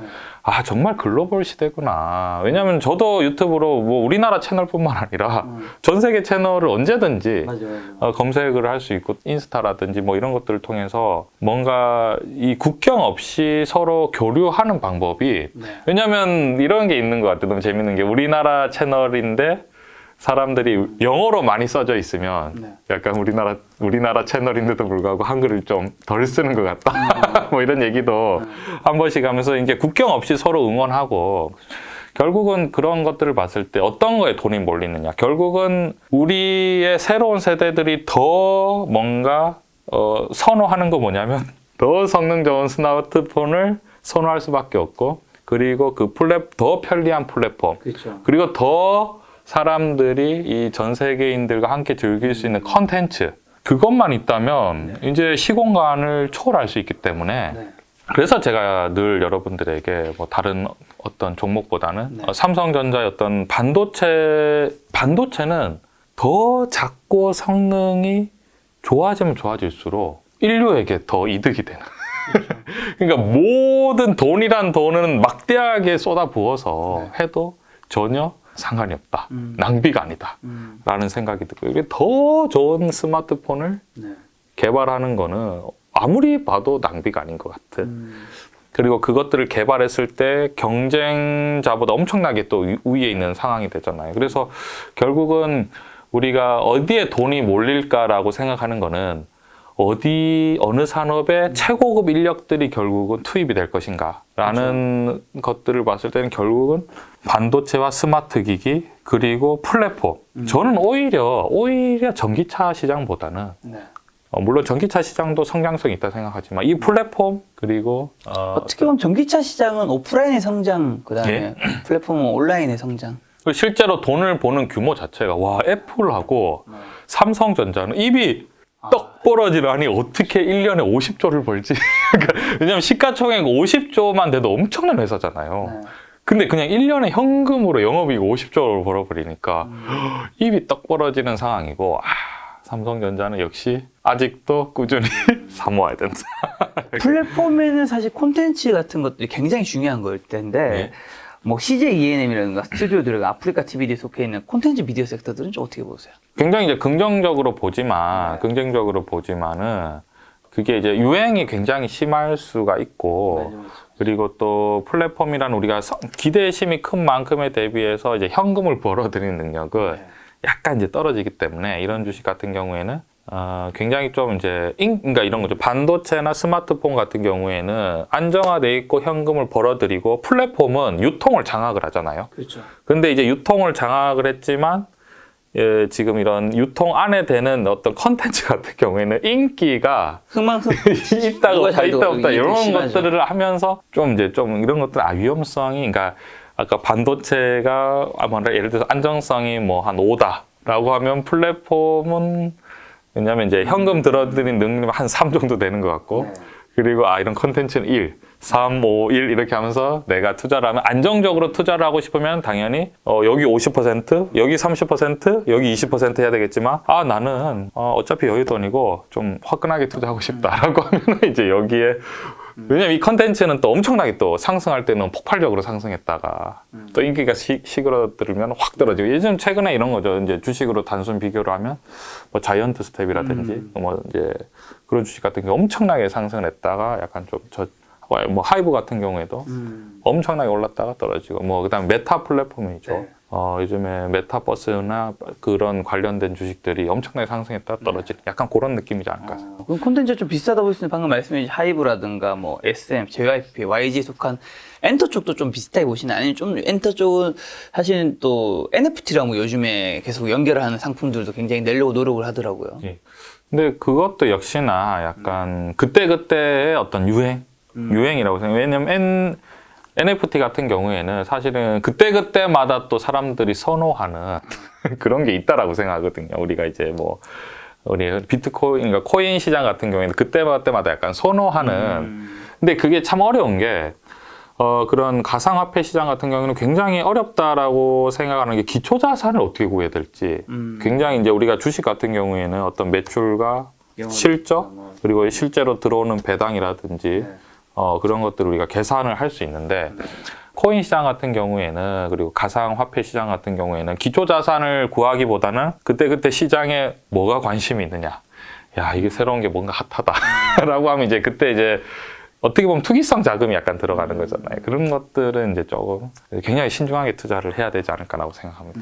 S1: 정말 글로벌 시대구나. 왜냐하면 저도 유튜브로 뭐 우리나라 채널뿐만 아니라 전 세계 채널을 언제든지 검색을 할 수 있고 인스타라든지 뭐 이런 것들을 통해서 뭔가 이 국경 없이 서로 교류하는 방법이 왜냐하면 이런 게 있는 것 같아요. 너무 재밌는 게 우리나라 채널인데 사람들이 영어로 많이 써져 있으면 약간 우리나라 채널인데도 불구하고 한글을 좀 덜 쓰는 것 같다. 뭐 이런 얘기도 한 번씩 하면서 이제 국경 없이 서로 응원하고 결국은 그런 것들을 봤을 때 어떤 거에 돈이 몰리느냐. 결국은 우리의 새로운 세대들이 더 뭔가 선호하는 거 뭐냐면 더 성능 좋은 스마트폰을 선호할 수밖에 없고 그리고 더 편리한 플랫폼
S2: 그렇죠.
S1: 그리고 더 사람들이 이 전 세계인들과 함께 즐길 수 있는 컨텐츠 그것만 있다면 이제 시공간을 초월할 수 있기 때문에 그래서 제가 늘 여러분들에게 뭐 다른 어떤 종목보다는 삼성전자의 어떤 반도체는 더 작고 성능이 좋아지면 좋아질수록 인류에게 더 이득이 되는. 그러니까 모든 돈이란 돈은 막대하게 쏟아부어서 해도 전혀 상관이 없다. 낭비가 아니다. 라는 생각이 들고 이게 더 좋은 스마트폰을 개발하는 거는 아무리 봐도 낭비가 아닌 것 같은. 그리고 그것들을 개발했을 때 경쟁자보다 엄청나게 또 위에 있는 상황이 되잖아요. 그래서 결국은 우리가 어디에 돈이 몰릴까라고 생각하는 거는 어느 산업에 최고급 인력들이 결국은 투입이 될 것인가라는 것들을 봤을 때는 결국은 반도체와 스마트 기기 그리고 플랫폼. 저는 오히려 전기차 시장보다는 물론 전기차 시장도 성장성이 있다 생각하지만 이 플랫폼 그리고
S2: 어떻게 보면 전기차 시장은 오프라인의 성장, 그다음에 플랫폼은 온라인의 성장.
S1: 실제로 돈을 버는 규모 자체가 와 애플하고 삼성전자는 입이 떡 벌어지라니 어떻게 1년에 50조를 벌지? 그러니까 왜냐면 시가총액 50조만 돼도 엄청난 회사잖아요. 근데 그냥 1년에 현금으로 영업이익 50조를 벌어버리니까 입이 떡 벌어지는 상황이고 삼성전자는 역시 아직도 꾸준히 사모아야 된다.
S2: 플랫폼에는 사실 콘텐츠 같은 것들이 굉장히 중요한 거일 텐데 뭐 CJ ENM이라든가 스튜디오 드래곤, 아프리카 TV에 속해 있는 콘텐츠 미디어 섹터들은 좀 어떻게 보세요?
S1: 굉장히 이제 긍정적으로 보지만은 그게 이제 유행이 굉장히 심할 수가 있고 그리고 또 플랫폼이란 우리가 기대심이 큰 만큼에 대비해서 이제 현금을 벌어들이는 능력은 약간 이제 떨어지기 때문에 이런 주식 같은 경우에는 굉장히 좀 이제 그러니까 이런 거죠. 반도체나 스마트폰 같은 경우에는 안정화돼 있고 현금을 벌어들이고 플랫폼은 유통을 장악을 하잖아요.
S2: 그렇죠.
S1: 근데 이제 유통을 장악을 했지만 지금 이런 유통 안에 되는 어떤 컨텐츠 같은 경우에는 인기가 있다가 없다 이런 것들을 하면서 좀 이런 것들 위험성이 그러니까 아까 반도체가 아무래도 예를 들어서 안정성이 뭐 한 5다라고 하면 플랫폼은 왜냐면 이제 현금 들어드리는 능력이 한 3 정도 되는 것 같고 그리고 이런 컨텐츠는 1, 3, 5, 1 이렇게 하면서 내가 투자를 하면 안정적으로 투자를 하고 싶으면 당연히 여기 50%, 여기 30%, 여기 20% 해야 되겠지만 나는 어차피 여유돈이고 좀 화끈하게 투자하고 싶다라고 하면 이제 여기에 왜냐면 이 컨텐츠는 또 엄청나게 또 상승할 때는 폭발적으로 상승했다가 또 인기가 시그러들면 확 떨어지고 예전 최근에 이런 거죠. 이제 주식으로 단순 비교를 하면 뭐 자이언트 스텝이라든지 뭐 이제 그런 주식 같은 게 엄청나게 상승을 했다가 약간 좀 뭐 하이브 같은 경우에도 엄청나게 올랐다가 떨어지고 뭐 그다음 메타 플랫폼이죠. 요즘에 메타버스나 그런 관련된 주식들이 엄청나게 상승했다가 떨어지는 약간 그런 느낌이지 않을까.
S2: 그럼 콘텐츠가 좀 비싸다 보시면 방금 말씀해주신 하이브라든가 뭐 SM, JYP, YG에 속한 엔터 쪽도 좀 비슷하게 보시나요? 아니면 좀 엔터 쪽은 사실은 또 NFT라고 요즘에 계속 연결을 하는 상품들도 굉장히 내려고 노력을 하더라고요.
S1: 예. 근데 그것도 역시나 약간 그때그때의 어떤 유행이라고 생각해요. 왜냐면 NFT 같은 경우에는 사실은 그때그때마다 또 사람들이 선호하는 그런 게 있다라고 생각하거든요. 우리가 이제 뭐, 우리 비트코인, 그러니까 코인 시장 같은 경우에는 그때마다 약간 선호하는. 근데 그게 참 어려운 게, 그런 가상화폐 시장 같은 경우는 굉장히 어렵다라고 생각하는 게 기초자산을 어떻게 구해야 될지. 굉장히 이제 우리가 주식 같은 경우에는 어떤 매출과 실적, 그리고 실제로 들어오는 배당이라든지, 그런 것들을 우리가 계산을 할 수 있는데 코인 시장 같은 경우에는 그리고 가상화폐 시장 같은 경우에는 기초자산을 구하기보다는 그때 시장에 뭐가 관심이 있느냐 이게 새로운 게 뭔가 핫하다라고 하면 이제 그때 이제 어떻게 보면 투기성 자금이 약간 들어가는 거잖아요. 그런 것들은 이제 조금 굉장히 신중하게 투자를 해야 되지 않을까라고 생각합니다.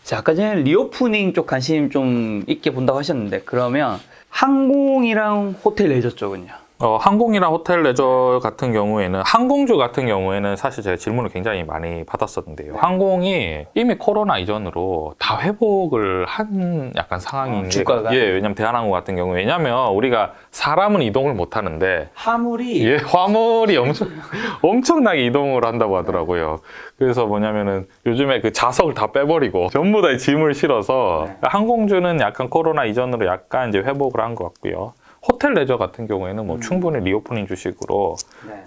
S2: 자, 아까 전에 리오프닝 쪽 관심 좀 있게 본다고 하셨는데 그러면 항공이랑 호텔 레저 쪽은요?
S1: 항공이나 호텔 레저 같은 경우에는 항공주 같은 경우에는 사실 제가 질문을 굉장히 많이 받았었는데요. 항공이 이미 코로나 이전으로 다 회복을 한 약간 상황인 게
S2: 주가가?
S1: 예, 왜냐면 대한항공 같은 경우 왜냐면 우리가 사람은 이동을 못 하는데
S2: 화물이
S1: 예, 화물이 엄청나게 이동을 한다고 하더라고요. 그래서 뭐냐면은 요즘에 그 좌석을 다 빼버리고 전부 다 짐을 실어서 항공주는 약간 코로나 이전으로 약간 이제 회복을 한 것 같고요. 호텔 레저 같은 경우에는 뭐 충분히 리오프닝 주식으로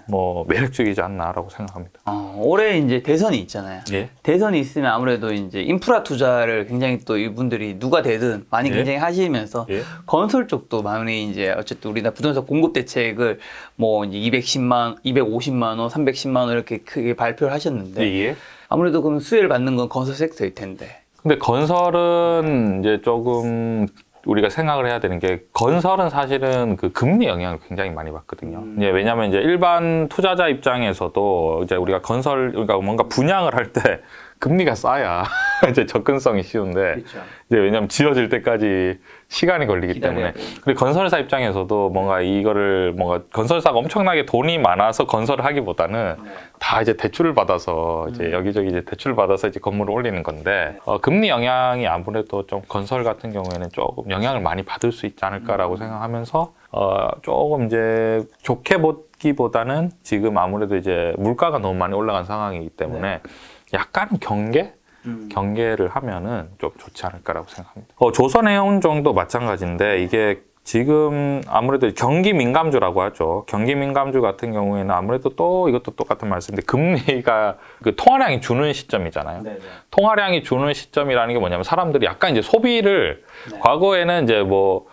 S1: 뭐 매력적이지 않나라고 생각합니다.
S2: 올해 이제 대선이 있잖아요.
S1: 예.
S2: 대선이 있으면 아무래도 이제 인프라 투자를 굉장히 또 이분들이 누가 되든 많이
S1: 예.
S2: 굉장히 하시면서
S1: 예.
S2: 건설 쪽도 많이 이제 어쨌든 우리나라 부동산 공급 대책을 뭐 이제 250만 원, 310만 원 이렇게 크게 발표를 하셨는데
S1: 예.
S2: 아무래도 그럼 수혜를 받는 건 건설 섹터일 텐데.
S1: 근데 건설은 이제 조금 우리가 생각을 해야 되는 게 건설은 사실은 그 금리 영향을 굉장히 많이 받거든요. 이제 왜냐하면 이제 일반 투자자 입장에서도 이제 우리가 건설 그러니까 뭔가 분양을 할 때 금리가 싸야 이제 접근성이 쉬운데 이제 왜냐하면 지어질 때까지 시간이 걸리기 때문에 그리고 건설사 입장에서도 뭔가 이거를 뭔가 건설사가 엄청나게 돈이 많아서 건설을 하기보다는 다 이제 대출을 받아서 이제 여기저기 이제 대출을 받아서 이제 건물을 올리는 건데 금리 영향이 아무래도 좀 건설 같은 경우에는 조금 영향을 많이 받을 수 있지 않을까라고 생각하면서 조금 이제 좋게 보기보다는 지금 아무래도 이제 물가가 너무 많이 올라간 상황이기 때문에 약간 경계를 하면은 좀 좋지 않을까라고 생각합니다. 조선해운정도 마찬가지인데 이게 지금 아무래도 경기 민감주라고 하죠. 경기 민감주 같은 경우에는 아무래도 또 이것도 똑같은 말씀인데 금리가 그 통화량이 주는 시점이잖아요. 통화량이 주는 시점이라는 게 뭐냐면 사람들이 약간 이제 소비를 과거에는 이제 뭐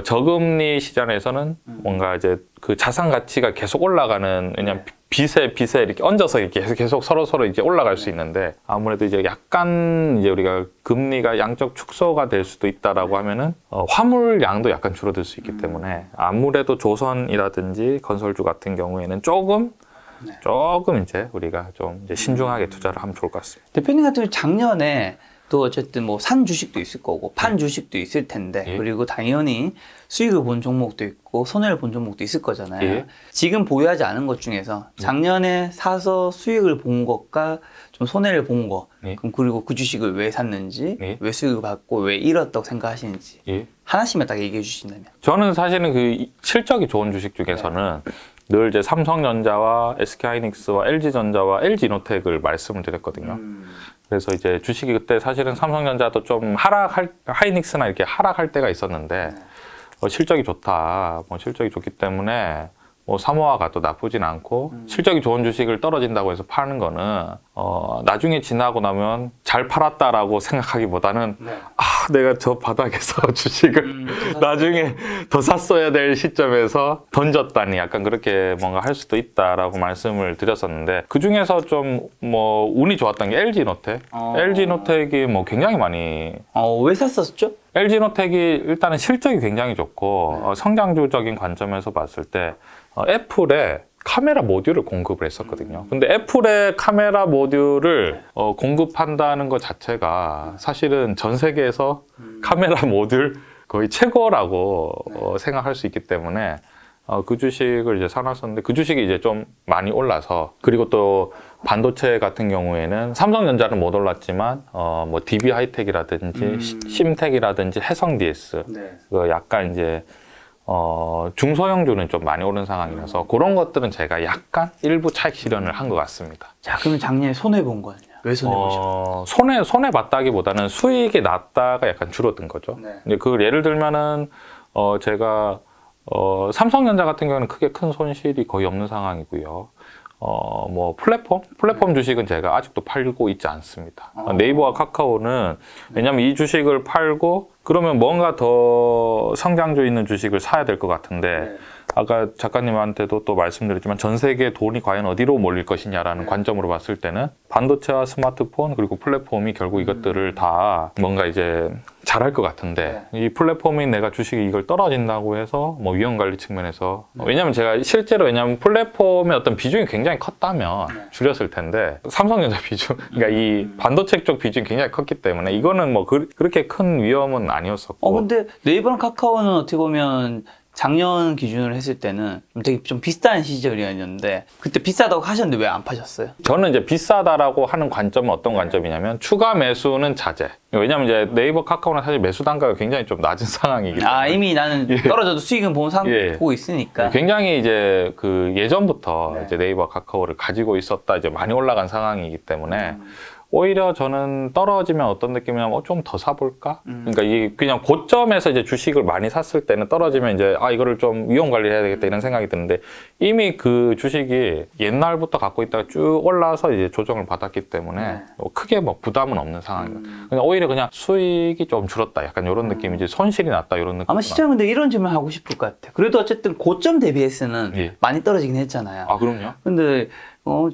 S1: 저금리 시장에서는 뭔가 이제 그 자산 가치가 계속 올라가는 왜냐면 빚에 이렇게 얹어서 이렇게 계속 서로 이제 올라갈 수 있는데 아무래도 이제 약간 이제 우리가 금리가 양적 축소가 될 수도 있다라고 하면은 화물량도 약간 줄어들 수 있기 때문에 아무래도 조선이라든지 건설주 같은 경우에는 조금 이제 우리가 좀 이제 신중하게 투자를 하면 좋을 것 같습니다.
S2: 대표님 같은 경우 작년에 또 어쨌든 뭐 산 주식도 있을 거고 판 주식도 있을 텐데 그리고 당연히 수익을 본 종목도 있고 손해를 본 종목도 있을 거잖아요. 지금 보유하지 않은 것 중에서 작년에 사서 수익을 본 것과 좀 손해를 본 거, 그럼 그리고 그 주식을 왜 샀는지, 왜 수익을 받고 왜 잃었다고 생각하시는지 하나씩만 딱 얘기해 주신다면.
S1: 저는 사실은 그 실적이 좋은 주식 중에서는 늘 이제 삼성전자와 SK하이닉스와 LG전자와 LG노텍을 말씀을 드렸거든요. 그래서 이제 주식이 그때 사실은 삼성전자도 좀 하이닉스나 이렇게 하락할 때가 있었는데 실적이 좋다. 실적이 좋기 때문에 사모아가 또 나쁘진 않고 실적이 좋은 주식을 떨어진다고 해서 파는 거는 나중에 지나고 나면 잘 팔았다라고 생각하기보다는 내가 저 바닥에서 주식을 나중에 더 샀어야 될 시점에서 던졌다니 약간 그렇게 뭔가 할 수도 있다라고 말씀을 드렸었는데 그 중에서 좀 운이 좋았던 게 LG노텍이 굉장히 많이
S2: 왜 샀었죠?
S1: LG노텍이 일단은 실적이 굉장히 좋고 성장주적인 관점에서 봤을 때 애플에 카메라 모듈을 공급을 했었거든요. 근데 애플의 카메라 모듈을 공급한다는 것 자체가 사실은 전 세계에서 카메라 모듈 거의 최고라고 생각할 수 있기 때문에 그 주식을 이제 사놨었는데 그 주식이 이제 좀 많이 올라서 그리고 또 반도체 같은 경우에는 삼성전자는 못 올랐지만 DB 하이텍이라든지 심텍이라든지 해성 DS 약간 이제 중소형주는 좀 많이 오른 상황이라서 그런 것들은 제가 약간 일부 차익 실현을 한 것 같습니다.
S2: 자, 그러면 작년에 손해 본 거는요? 왜 손해 보셨어요?
S1: 손해 봤다기보다는 수익이 났다가 약간 줄어든 거죠. 근데 그걸 예를 들면은 제가 삼성전자 같은 경우는 크게 큰 손실이 거의 없는 상황이고요. 플랫폼 주식은 제가 아직도 팔고 있지 않습니다. 네이버와 카카오는 왜냐면 이 주식을 팔고 그러면 뭔가 더 성장주 있는 주식을 사야 될 것 같은데 아까 작가님한테도 또 말씀드렸지만 전 세계 돈이 과연 어디로 몰릴 것이냐라는 관점으로 봤을 때는 반도체와 스마트폰 그리고 플랫폼이 결국 이것들을 다 뭔가 이제 잘할 것 같은데 이 플랫폼이 내가 주식이 이걸 떨어진다고 해서 위험 관리 측면에서 왜냐면 제가 실제로 플랫폼의 어떤 비중이 굉장히 컸다면 줄였을 텐데 삼성전자 비중 그러니까 이 반도체 쪽 비중이 굉장히 컸기 때문에 이거는 그렇게 큰 위험은 아니었었고
S2: 근데 네이버랑 카카오는 어떻게 보면 작년 기준으로 했을 때는 되게 좀 비싼 시절이었는데 그때 비싸다고 하셨는데 왜 안 파셨어요?
S1: 저는 이제 비싸다라고 하는 관점은 어떤 관점이냐면 추가 매수는 자제. 왜냐면 이제 네이버 카카오는 사실 매수 단가가 굉장히 좀 낮은 상황이기 때문에.
S2: 아, 이미 나는 떨어져도 수익은 보는 상황
S1: 예.
S2: 보고 있으니까.
S1: 굉장히 이제 그 예전부터
S2: 네.
S1: 이제 네이버 카카오를 가지고 있었다 이제 많이 올라간 상황이기 때문에 오히려 저는 떨어지면 어떤 느낌이냐면 좀 더 사볼까? 그러니까 이 그냥 고점에서 이제 주식을 많이 샀을 때는 떨어지면 이제 이거를 좀 위험 관리를 해야 되겠다 이런 생각이 드는데 이미 그 주식이 옛날부터 갖고 있다가 쭉 올라서 이제 조정을 받았기 때문에 크게 뭐 부담은 없는 상황이에요. 그냥 오히려 그냥 수익이 좀 줄었다 약간 이런 느낌이지 손실이 났다 이런 느낌.
S2: 아마 시청자분들 이런 질문 하고 싶을 것 같아요. 그래도 어쨌든 고점 대비해서는
S1: 예.
S2: 많이 떨어지긴 했잖아요.
S1: 아 그럼요?
S2: 근데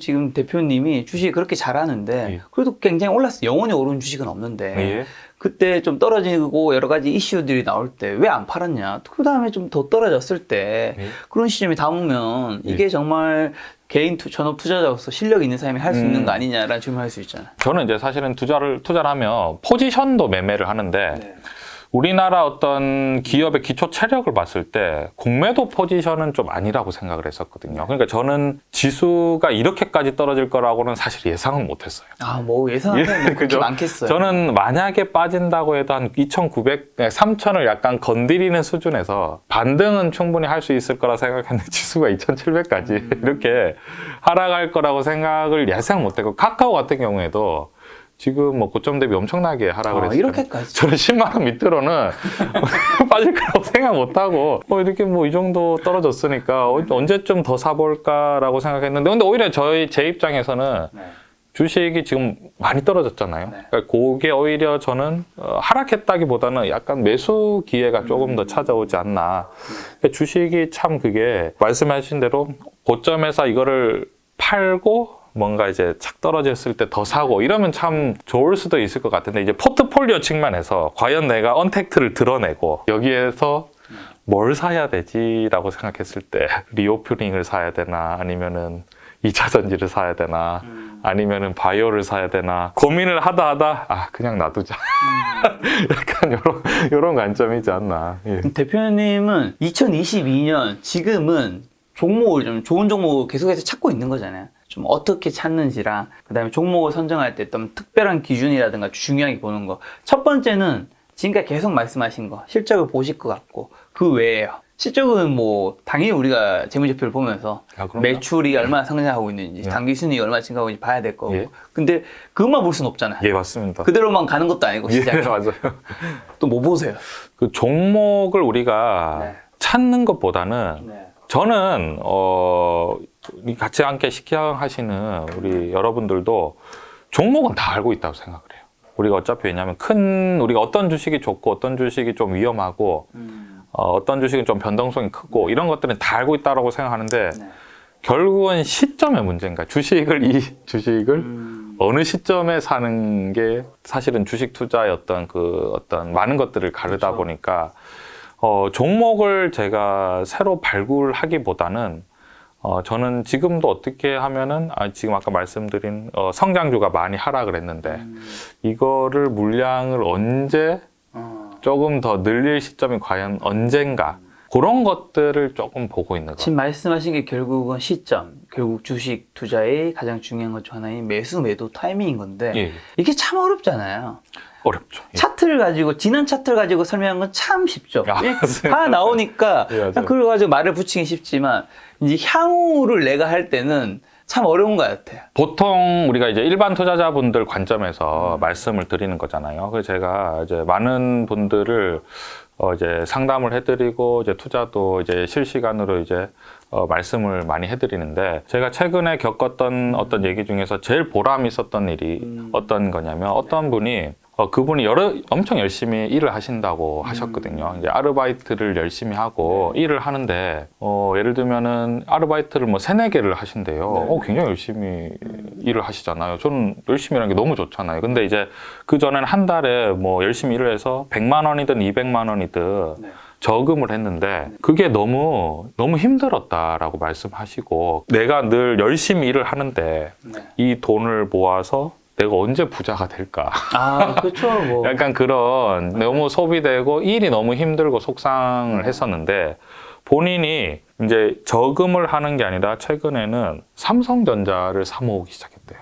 S2: 지금 대표님이 주식이 그렇게 잘하는데
S1: 예.
S2: 그래도 굉장히 올랐어요. 영원히 오른 주식은 없는데
S1: 예.
S2: 그때 좀 떨어지고 여러 가지 이슈들이 나올 때 왜 안 팔았냐? 그 다음에 좀 더 떨어졌을 때
S1: 예.
S2: 그런 시점에 담으면
S1: 예.
S2: 이게 정말 개인 전업 투자자로서 실력 있는 사람이 할 수 있는 거 아니냐라는 질문을 할 수 있잖아요.
S1: 저는 이제 사실은 투자를 하면 포지션도 매매를 하는데 우리나라 어떤 기업의 기초 체력을 봤을 때 공매도 포지션은 좀 아니라고 생각을 했었거든요. 그러니까 저는 지수가 이렇게까지 떨어질 거라고는 사실 예상은 못했어요.
S2: 아, 뭐 예상하면 뭐 그렇게
S1: 그죠?
S2: 많겠어요.
S1: 저는 만약에 빠진다고 해도 한 2,900, 3,000을 약간 건드리는 수준에서 반등은 충분히 할 수 있을 거라 생각했는데 지수가 2,700까지 이렇게 하락할 거라고 생각을 예상 못했고 카카오 같은 경우에도 지금 뭐 고점 대비 엄청나게 하락을 했어요.
S2: 이렇게까지.
S1: 저는 10만 원 밑으로는 빠질 거라고 생각 못 하고 이렇게 뭐 이 정도 떨어졌으니까 언제쯤 더 사볼까라고 생각했는데 근데 오히려 제 입장에서는 주식이 지금 많이 떨어졌잖아요. 그러니까 그게 오히려 저는 하락했다기보다는 약간 매수 기회가 조금 더 찾아오지 않나. 그러니까 주식이 참 그게 말씀하신 대로 고점에서 이거를 팔고 뭔가 이제 착 떨어졌을 때 더 사고 이러면 참 좋을 수도 있을 것 같은데 이제 포트폴리오 측면에서 과연 내가 언택트를 드러내고 여기에서 뭘 사야 되지라고 생각했을 때 리오프닝을 사야 되나 아니면은 2차 전지를 사야 되나 아니면은 바이오를 사야 되나 고민을 하다 그냥 놔두자 약간 요런 관점이지 않나. 예.
S2: 대표님은 2022년 지금은 종목을 좀 좋은 종목을 계속해서 찾고 있는 거잖아요. 좀 어떻게 찾는지랑 그다음에 종목을 선정할 때 어떤 특별한 기준이라든가 중요하게 보는 거. 첫 번째는 지금까지 계속 말씀하신 거 실적을 보실 것 같고 그 외에요. 실적은 뭐 당연히 우리가 재무제표를 보면서
S1: 그럼요.
S2: 매출이 얼마나 성장하고 있는지
S1: 예.
S2: 당기 순이익이 얼마나 증가하고 있는지 봐야 될 거고.
S1: 예.
S2: 근데 그것만 볼 수는 없잖아요.
S1: 예, 맞습니다.
S2: 그대로만 가는 것도 아니고 시작에.
S1: 예, 맞아요.
S2: 또 뭐 보세요?
S1: 그 종목을 우리가
S2: 네.
S1: 찾는 것보다는
S2: 네.
S1: 저는 우리 같이 함께 시청하시는 우리 여러분들도 종목은 다 알고 있다고 생각을 해요. 우리가 어차피 왜냐하면 우리가 어떤 주식이 좋고 어떤 주식이 좀 위험하고 어떤 주식은 좀 변동성이 크고 이런 것들은 다 알고 있다고 생각하는데
S2: 네.
S1: 결국은 시점의 문제인가? 이 주식을 어느 시점에 사는 게 사실은 주식 투자의 어떤 많은 것들을 가르다
S2: 그렇죠.
S1: 보니까 종목을 제가 새로 발굴하기보다는 저는 지금도 어떻게 하면은 지금 아까 말씀드린 성장주가 많이 하락을 했는데 이거를 물량을 언제 조금 더 늘릴 시점이 과연 언젠가 그런 것들을 조금 보고 있는 거예요.
S2: 지금 말씀하신 게 결국은 시점, 결국 주식 투자의 가장 중요한 것 중 하나인 매수 매도 타이밍인 건데
S1: 예.
S2: 이게 참 어렵잖아요.
S1: 어렵죠. 예.
S2: 차트를 가지고 지난 차트를 가지고 설명하는 건 참 쉽죠.
S1: 맞습니다.
S2: 다 나오니까
S1: 예, 맞아요.
S2: 그걸 가지고 말을 붙이기 쉽지만 이제 향후를 내가 할 때는 참 어려운 것 같아요.
S1: 보통 우리가 이제 일반 투자자분들 관점에서 말씀을 드리는 거잖아요. 그래서 제가 이제 많은 분들을 이제 상담을 해드리고 이제 투자도 이제 실시간으로 이제 말씀을 많이 해드리는데 제가 최근에 겪었던 어떤 얘기 중에서 제일 보람 있었던 일이 어떤 거냐면 어떤 분이 그분이 엄청 열심히 일을 하신다고 하셨거든요. 이제 아르바이트를 열심히 하고 일을 하는데, 예를 들면은 아르바이트를 뭐 3-4개를 하신대요. 굉장히 열심히 일을 하시잖아요. 저는 열심히 일하는 게 너무 좋잖아요. 근데 이제 그전에는 한 달에 뭐 열심히 일을 해서 100만 원이든 200만 원이든 저금을 했는데 그게 너무 힘들었다라고 말씀하시고 내가 늘 열심히 일을 하는데 이 돈을 모아서 내가 언제 부자가 될까?
S2: 그렇죠. 뭐.
S1: 약간 그런 너무 소비되고 일이 너무 힘들고 속상을 했었는데 본인이 이제 저금을 하는 게 아니라 최근에는 삼성전자를 사모으기 시작했대요.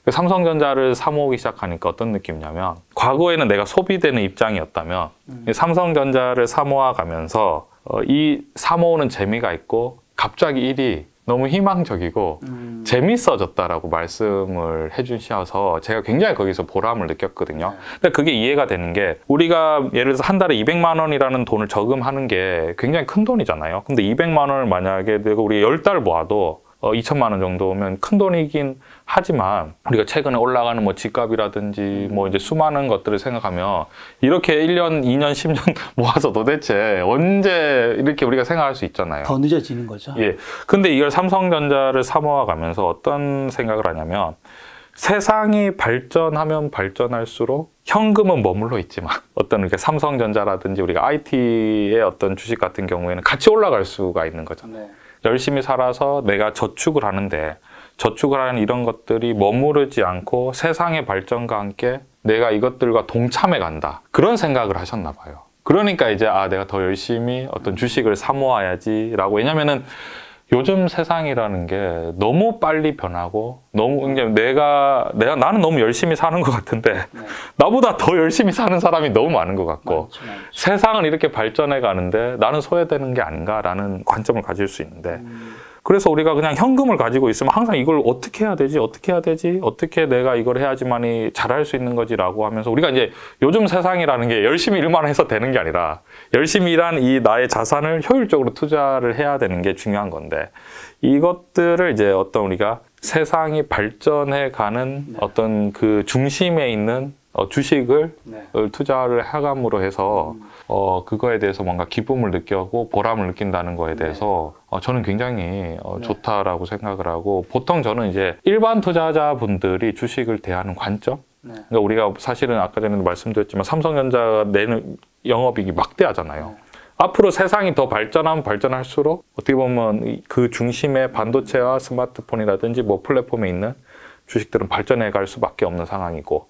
S1: 그 삼성전자를 사모으기 시작하니까 어떤 느낌이냐면 과거에는 내가 소비되는 입장이었다면 이 삼성전자를 사모아가면서 이 사모으는 재미가 있고 갑자기 일이 너무 희망적이고 재밌어졌다라고 말씀을 해주셔서 제가 굉장히 거기서 보람을 느꼈거든요. 근데 그게 이해가 되는 게 우리가 예를 들어서 한 달에 200만 원이라는 돈을 저금하는 게 굉장히 큰 돈이잖아요. 근데 200만 원을 만약에 내가 우리 10달 모아도 2천만 원 정도면 큰 돈이긴 하지만 우리가 최근에 올라가는 뭐 집값이라든지 뭐 이제 수많은 것들을 생각하면 이렇게 1년, 2년, 10년 모아서 도대체 언제 이렇게 우리가 생각할 수 있잖아요.
S3: 더 늦어지는 거죠.
S1: 예. 근데 이걸 삼성전자를 사모아 가면서 어떤 생각을 하냐면 세상이 발전하면 발전할수록 현금은 머물러 있지만 어떤 이렇게 삼성전자라든지 우리가 IT의 어떤 주식 같은 경우에는 같이 올라갈 수가 있는 거잖아요.
S3: 네.
S1: 열심히 살아서 내가 저축을 하는데 저축을 하는 이런 것들이 머무르지 않고 세상의 발전과 함께 내가 이것들과 동참해 간다. 그런 생각을 하셨나 봐요. 그러니까 이제 내가 더 열심히 어떤 주식을 사모아야지라고. 왜냐면은 요즘 세상이라는 게 너무 빨리 변하고 너무 이제 나는 너무 열심히 사는 것 같은데
S3: 네.
S1: 나보다 더 열심히 사는 사람이 너무 많은 것 같고
S3: 많죠, 많죠.
S1: 세상은 이렇게 발전해 가는데 나는 소외되는 게 아닌가라는 관점을 가질 수 있는데 그래서 우리가 그냥 현금을 가지고 있으면 항상 이걸 어떻게 해야 되지? 어떻게 내가 이걸 해야지만이 잘할 수 있는 거지라고 하면서 우리가 이제 요즘 세상이라는 게 열심히 일만 해서 되는 게 아니라 열심히 일한 이 나의 자산을 효율적으로 투자를 해야 되는 게 중요한 건데 이것들을 이제 어떤 우리가 세상이 발전해 가는 어떤 그 중심에 있는 주식을
S3: 네.
S1: 투자를 하감으로 해서 그거에 대해서 뭔가 기쁨을 느끼고 보람을 느낀다는 거에 대해서 저는 굉장히 좋다라고 생각을 하고 보통 저는 이제 일반 투자자분들이 주식을 대하는 관점
S3: 네.
S1: 그러니까 우리가 사실은 아까 전에도 말씀드렸지만 삼성전자가 내는 영업이익이 막대하잖아요.
S3: 네.
S1: 앞으로 세상이 더 발전하면 발전할수록 어떻게 보면 그 중심에 반도체와 스마트폰이라든지 뭐 플랫폼에 있는 주식들은 발전해 갈 수밖에 없는 상황이고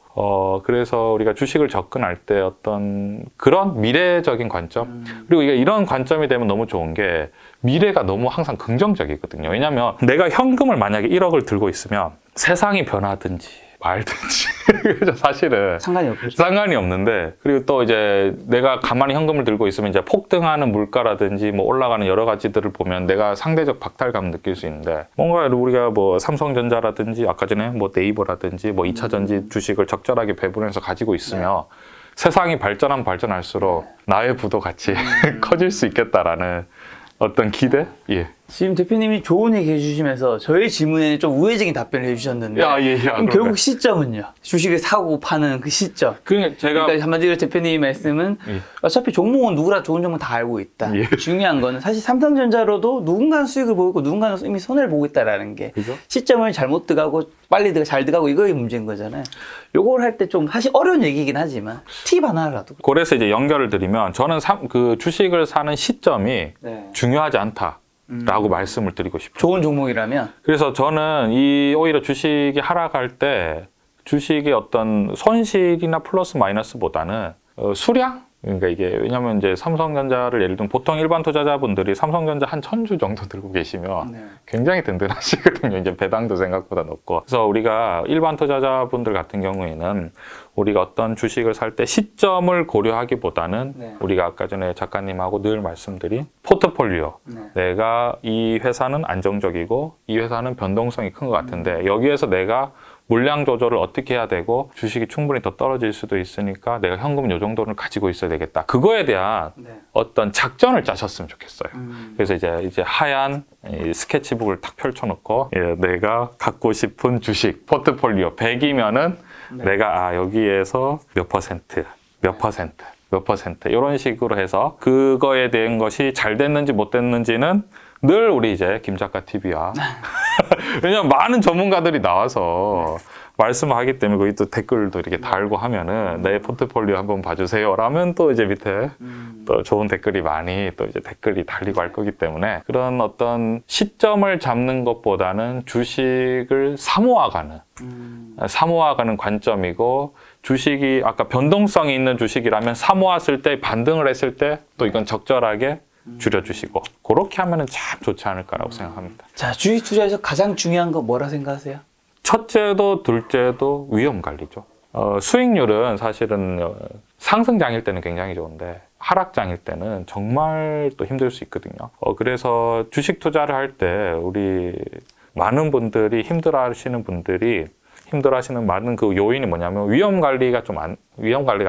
S1: 그래서 우리가 주식을 접근할 때 어떤 그런 미래적인 관점 그리고 이게 이런 관점이 되면 너무 좋은 게 미래가 너무 항상 긍정적이거든요. 왜냐하면 내가 현금을 만약에 1억을 들고 있으면 세상이 변하든지 말든지 그죠? 사실은
S3: 상관이 없죠.
S1: 상관이 없는데 그리고 또 이제 내가 가만히 현금을 들고 있으면 이제 폭등하는 물가라든지 뭐 올라가는 여러 가지들을 보면 내가 상대적 박탈감을 느낄 수 있는데 뭔가 우리가 뭐 삼성전자라든지 아까 전에 뭐 네이버라든지 뭐 2차전지 주식을 적절하게 배분해서 가지고 있으면 세상이 발전하면 발전할수록 나의 부도 같이 커질 수 있겠다라는 어떤 기대? 예.
S2: 지금 대표님이 좋은 얘기 해주시면서 저의 질문에는 좀 우회적인 답변을 해주셨는데
S1: 예.
S2: 그럼 결국 시점은요? 주식을 사고 파는 그 시점.
S1: 그러니까 제가
S2: 그러니까 한마디로 대표님의 말씀은
S1: 예.
S2: 어차피 종목은 누구나 좋은 종목 다 알고 있다.
S1: 예.
S2: 중요한 거는 사실 삼성전자로도 누군가는 수익을 보고 있고 누군가는 이미 손해를 보고 있다라는 게
S1: 그죠?
S2: 시점을 잘못 들어가고 빨리 잘 들어가고 이거의 문제인 거잖아요. 요걸 할 때 좀 사실 어려운 얘기긴 하지만 팁 하나라도.
S1: 그래서 이제 연결을 드리면 저는 그 주식을 사는 시점이
S3: 네.
S1: 중요하지 않다라고 말씀을 드리고 싶어요.
S2: 좋은 종목이라면
S1: 그래서 저는 오히려 주식이 하락할 때 주식의 어떤 손실이나 플러스 마이너스보다는 수량? 그러니까 이게 왜냐면 이제 삼성전자를 예를 들면 보통 일반 투자자분들이 삼성전자 한 1000주 정도 들고 계시면
S3: 네.
S1: 굉장히 든든하시거든요. 이제 배당도 생각보다 높고. 그래서 우리가 일반 투자자분들 같은 경우에는 우리가 어떤 주식을 살 때 시점을 고려하기보다는
S3: 네.
S1: 우리가 아까 전에 작가님하고 늘 말씀드린 포트폴리오.
S3: 네.
S1: 내가 이 회사는 안정적이고 이 회사는 변동성이 큰 것 같은데 여기에서 내가 물량 조절을 어떻게 해야 되고 주식이 충분히 더 떨어질 수도 있으니까 내가 현금 요 정도는 가지고 있어야 되겠다. 그거에 대한
S3: 네.
S1: 어떤 작전을 짜셨으면 좋겠어요. 그래서 이제 하얀 이 스케치북을 딱 펼쳐놓고 내가 갖고 싶은 주식 포트폴리오 100이면은 내가 여기에서 몇 퍼센트 이런 식으로 해서 그거에 대한 것이 잘 됐는지 못 됐는지는 늘 우리 이제 김 작가 TV와 왜냐면 많은 전문가들이 나와서 말씀을 하기 때문에 거기 또 댓글도 이렇게 달고 하면은 내 포트폴리오 한번 봐주세요 라면 또 이제 밑에 또 좋은 댓글이 많이 또 이제 댓글이 달리고 할 거기 때문에 그런 어떤 시점을 잡는 것보다는 주식을 사모아가는 관점이고 주식이 아까 변동성이 있는 주식이라면 사모았을 때 반등을 했을 때 또 이건 적절하게 줄여주시고 그렇게 하면은 참 좋지 않을까라고 생각합니다.
S2: 자, 주식 투자에서 가장 중요한 거 뭐라 생각하세요?
S1: 첫째도 둘째도 위험 관리죠. 수익률은 사실은 상승장일 때는 굉장히 좋은데 하락장일 때는 정말 또 힘들 수 있거든요. 그래서 주식 투자를 할 때 우리 많은 분들이 힘들어하시는 많은 그 요인이 뭐냐면 위험 관리가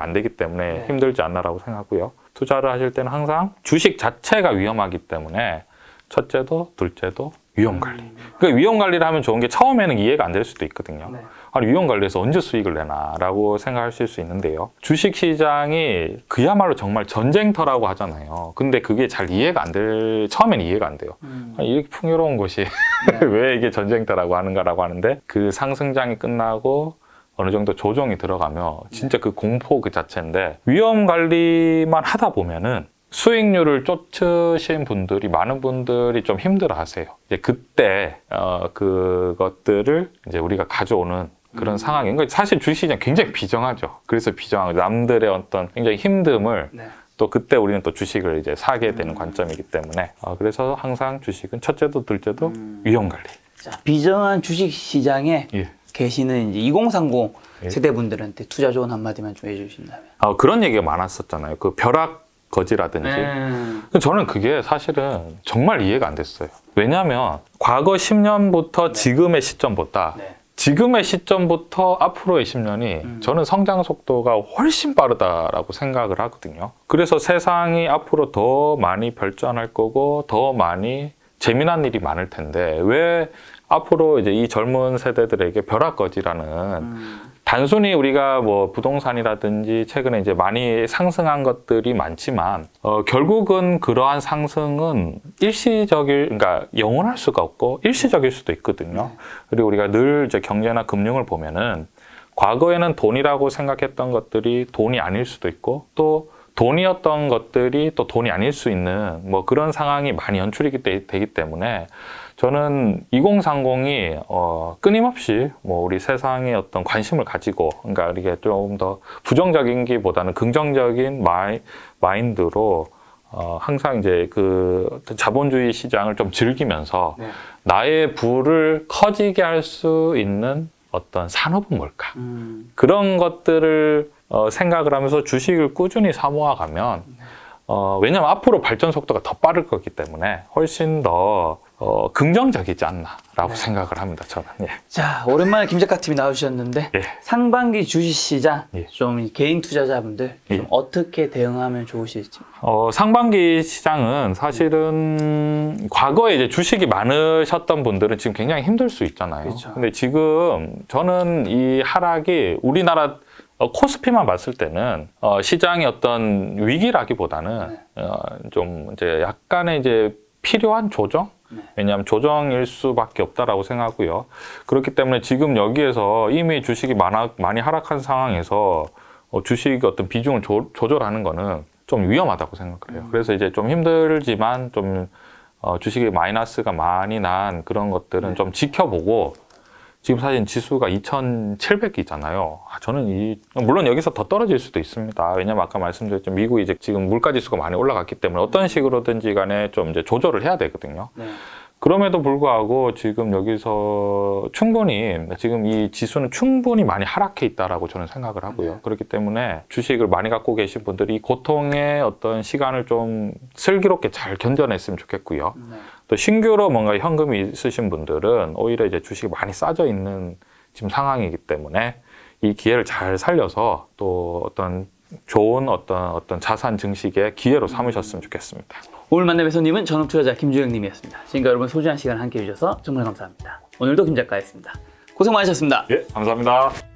S1: 안 되기 때문에 힘들지 않나라고 생각하고요. 투자를 하실 때는 항상 주식 자체가 위험하기 때문에 첫째도 둘째도 위험 관리. 그러니까 위험 관리를 하면 좋은 게 처음에는 이해가 안 될 수도 있거든요. 아니, 위험 관리에서 언제 수익을 내나라고 생각하실 수 있는데요. 주식 시장이 그야말로 정말 전쟁터라고 하잖아요. 근데 그게 잘 처음에는 이해가 안 돼요. 아니, 이렇게 풍요로운 곳이 왜 이게 전쟁터라고 하는가라고 하는데 그 상승장이 끝나고 어느 정도 조정이 들어가면 진짜 그 공포 그 자체인데 위험 관리만 하다 보면은 수익률을 쫓으신 분들이 많은 분들이 좀 힘들어하세요. 이제 그때 그것들을 이제 우리가 가져오는 그런 상황인 거예요. 사실 주식시장 굉장히 비정하죠. 그래서 비정하고 남들의 어떤 굉장히 힘듦을 또 그때 우리는 또 주식을 이제 사게 되는 관점이기 때문에 그래서 항상 주식은 첫째도 둘째도 위험 관리.
S2: 자, 비정한 주식 시장에 계시는 이제 2030 세대분들한테 투자 조언 한마디만 좀 해주신다면.
S1: 그런 얘기가 많았었잖아요. 그 벼락 거지라든지. 저는 그게 사실은 정말 이해가 안 됐어요. 왜냐하면 과거 10년부터 지금의 시점보다 지금의 시점부터 앞으로의 10년이 저는 성장 속도가 훨씬 빠르다라고 생각을 하거든요. 그래서 세상이 앞으로 더 많이 발전할 거고 더 많이 재미난 일이 많을 텐데 왜 앞으로 이제 이 젊은 세대들에게 벼락거지라는 단순히 우리가 뭐 부동산이라든지 최근에 이제 많이 상승한 것들이 많지만 결국은 그러한 상승은 그러니까 영원할 수가 없고 일시적일 수도 있거든요. 그리고 우리가 늘 이제 경제나 금융을 보면은 과거에는 돈이라고 생각했던 것들이 돈이 아닐 수도 있고 또 돈이었던 것들이 또 돈이 아닐 수 있는 뭐 그런 상황이 많이 연출이 되기 때문에 저는 2030이 끊임없이 뭐 우리 세상에 어떤 관심을 가지고 그러니까 이게 좀 더 부정적인기보다는 긍정적인 마인드로 항상 이제 그 자본주의 시장을 좀 즐기면서 나의 부를 커지게 할 수 있는 어떤 산업은 뭘까? 그런 것들을 생각을 하면서 주식을 꾸준히 사모아가면 왜냐하면 앞으로 발전 속도가 더 빠를 거기 때문에 훨씬 더 긍정적이지 않나라고 생각을 합니다. 저는.
S2: 자, 오랜만에 김 작가팀이 나와주셨는데 상반기 주식시장 좀 개인 투자자분들 좀 어떻게 대응하면 좋으실지.
S1: 상반기 시장은 사실은 과거에 이제 주식이 많으셨던 분들은 지금 굉장히 힘들 수 있잖아요.
S2: 그렇죠.
S1: 근데 지금 저는 이 하락이 우리나라 코스피만 봤을 때는 시장의 어떤 위기라기보다는 좀 이제 약간의 이제 필요한 조정? 왜냐하면 조정일 수밖에 없다라고 생각하고요. 그렇기 때문에 지금 여기에서 이미 주식이 많이 하락한 상황에서 주식의 어떤 비중을 조절하는 거는 좀 위험하다고 생각을 해요. 그래서 이제 좀 힘들지만 좀 주식의 마이너스가 많이 난 그런 것들은 좀 지켜보고 지금 사실 지수가 2,700이잖아요. 저는 물론 여기서 더 떨어질 수도 있습니다. 왜냐면 아까 말씀드렸지만 미국이 이제 지금 물가 지수가 많이 올라갔기 때문에 어떤 식으로든지 간에 좀 이제 조절을 해야 되거든요. 그럼에도 불구하고 지금 여기서 충분히 지금 이 지수는 충분히 많이 하락해 있다라고 저는 생각을 하고요. 그렇기 때문에 주식을 많이 갖고 계신 분들이 이 고통의 어떤 시간을 좀 슬기롭게 잘 견뎌냈으면 좋겠고요. 또 신규로 뭔가 현금이 있으신 분들은 오히려 이제 주식이 많이 싸져 있는 지금 상황이기 때문에 이 기회를 잘 살려서 또 어떤 좋은 어떤 자산 증식의 기회로 삼으셨으면 좋겠습니다.
S2: 오늘 만남의 손님은 전업투자자 김주영님이었습니다. 지금까지 여러분 소중한 시간 함께 해주셔서 정말 감사합니다. 오늘도 김 작가였습니다. 고생 많으셨습니다.
S1: 감사합니다.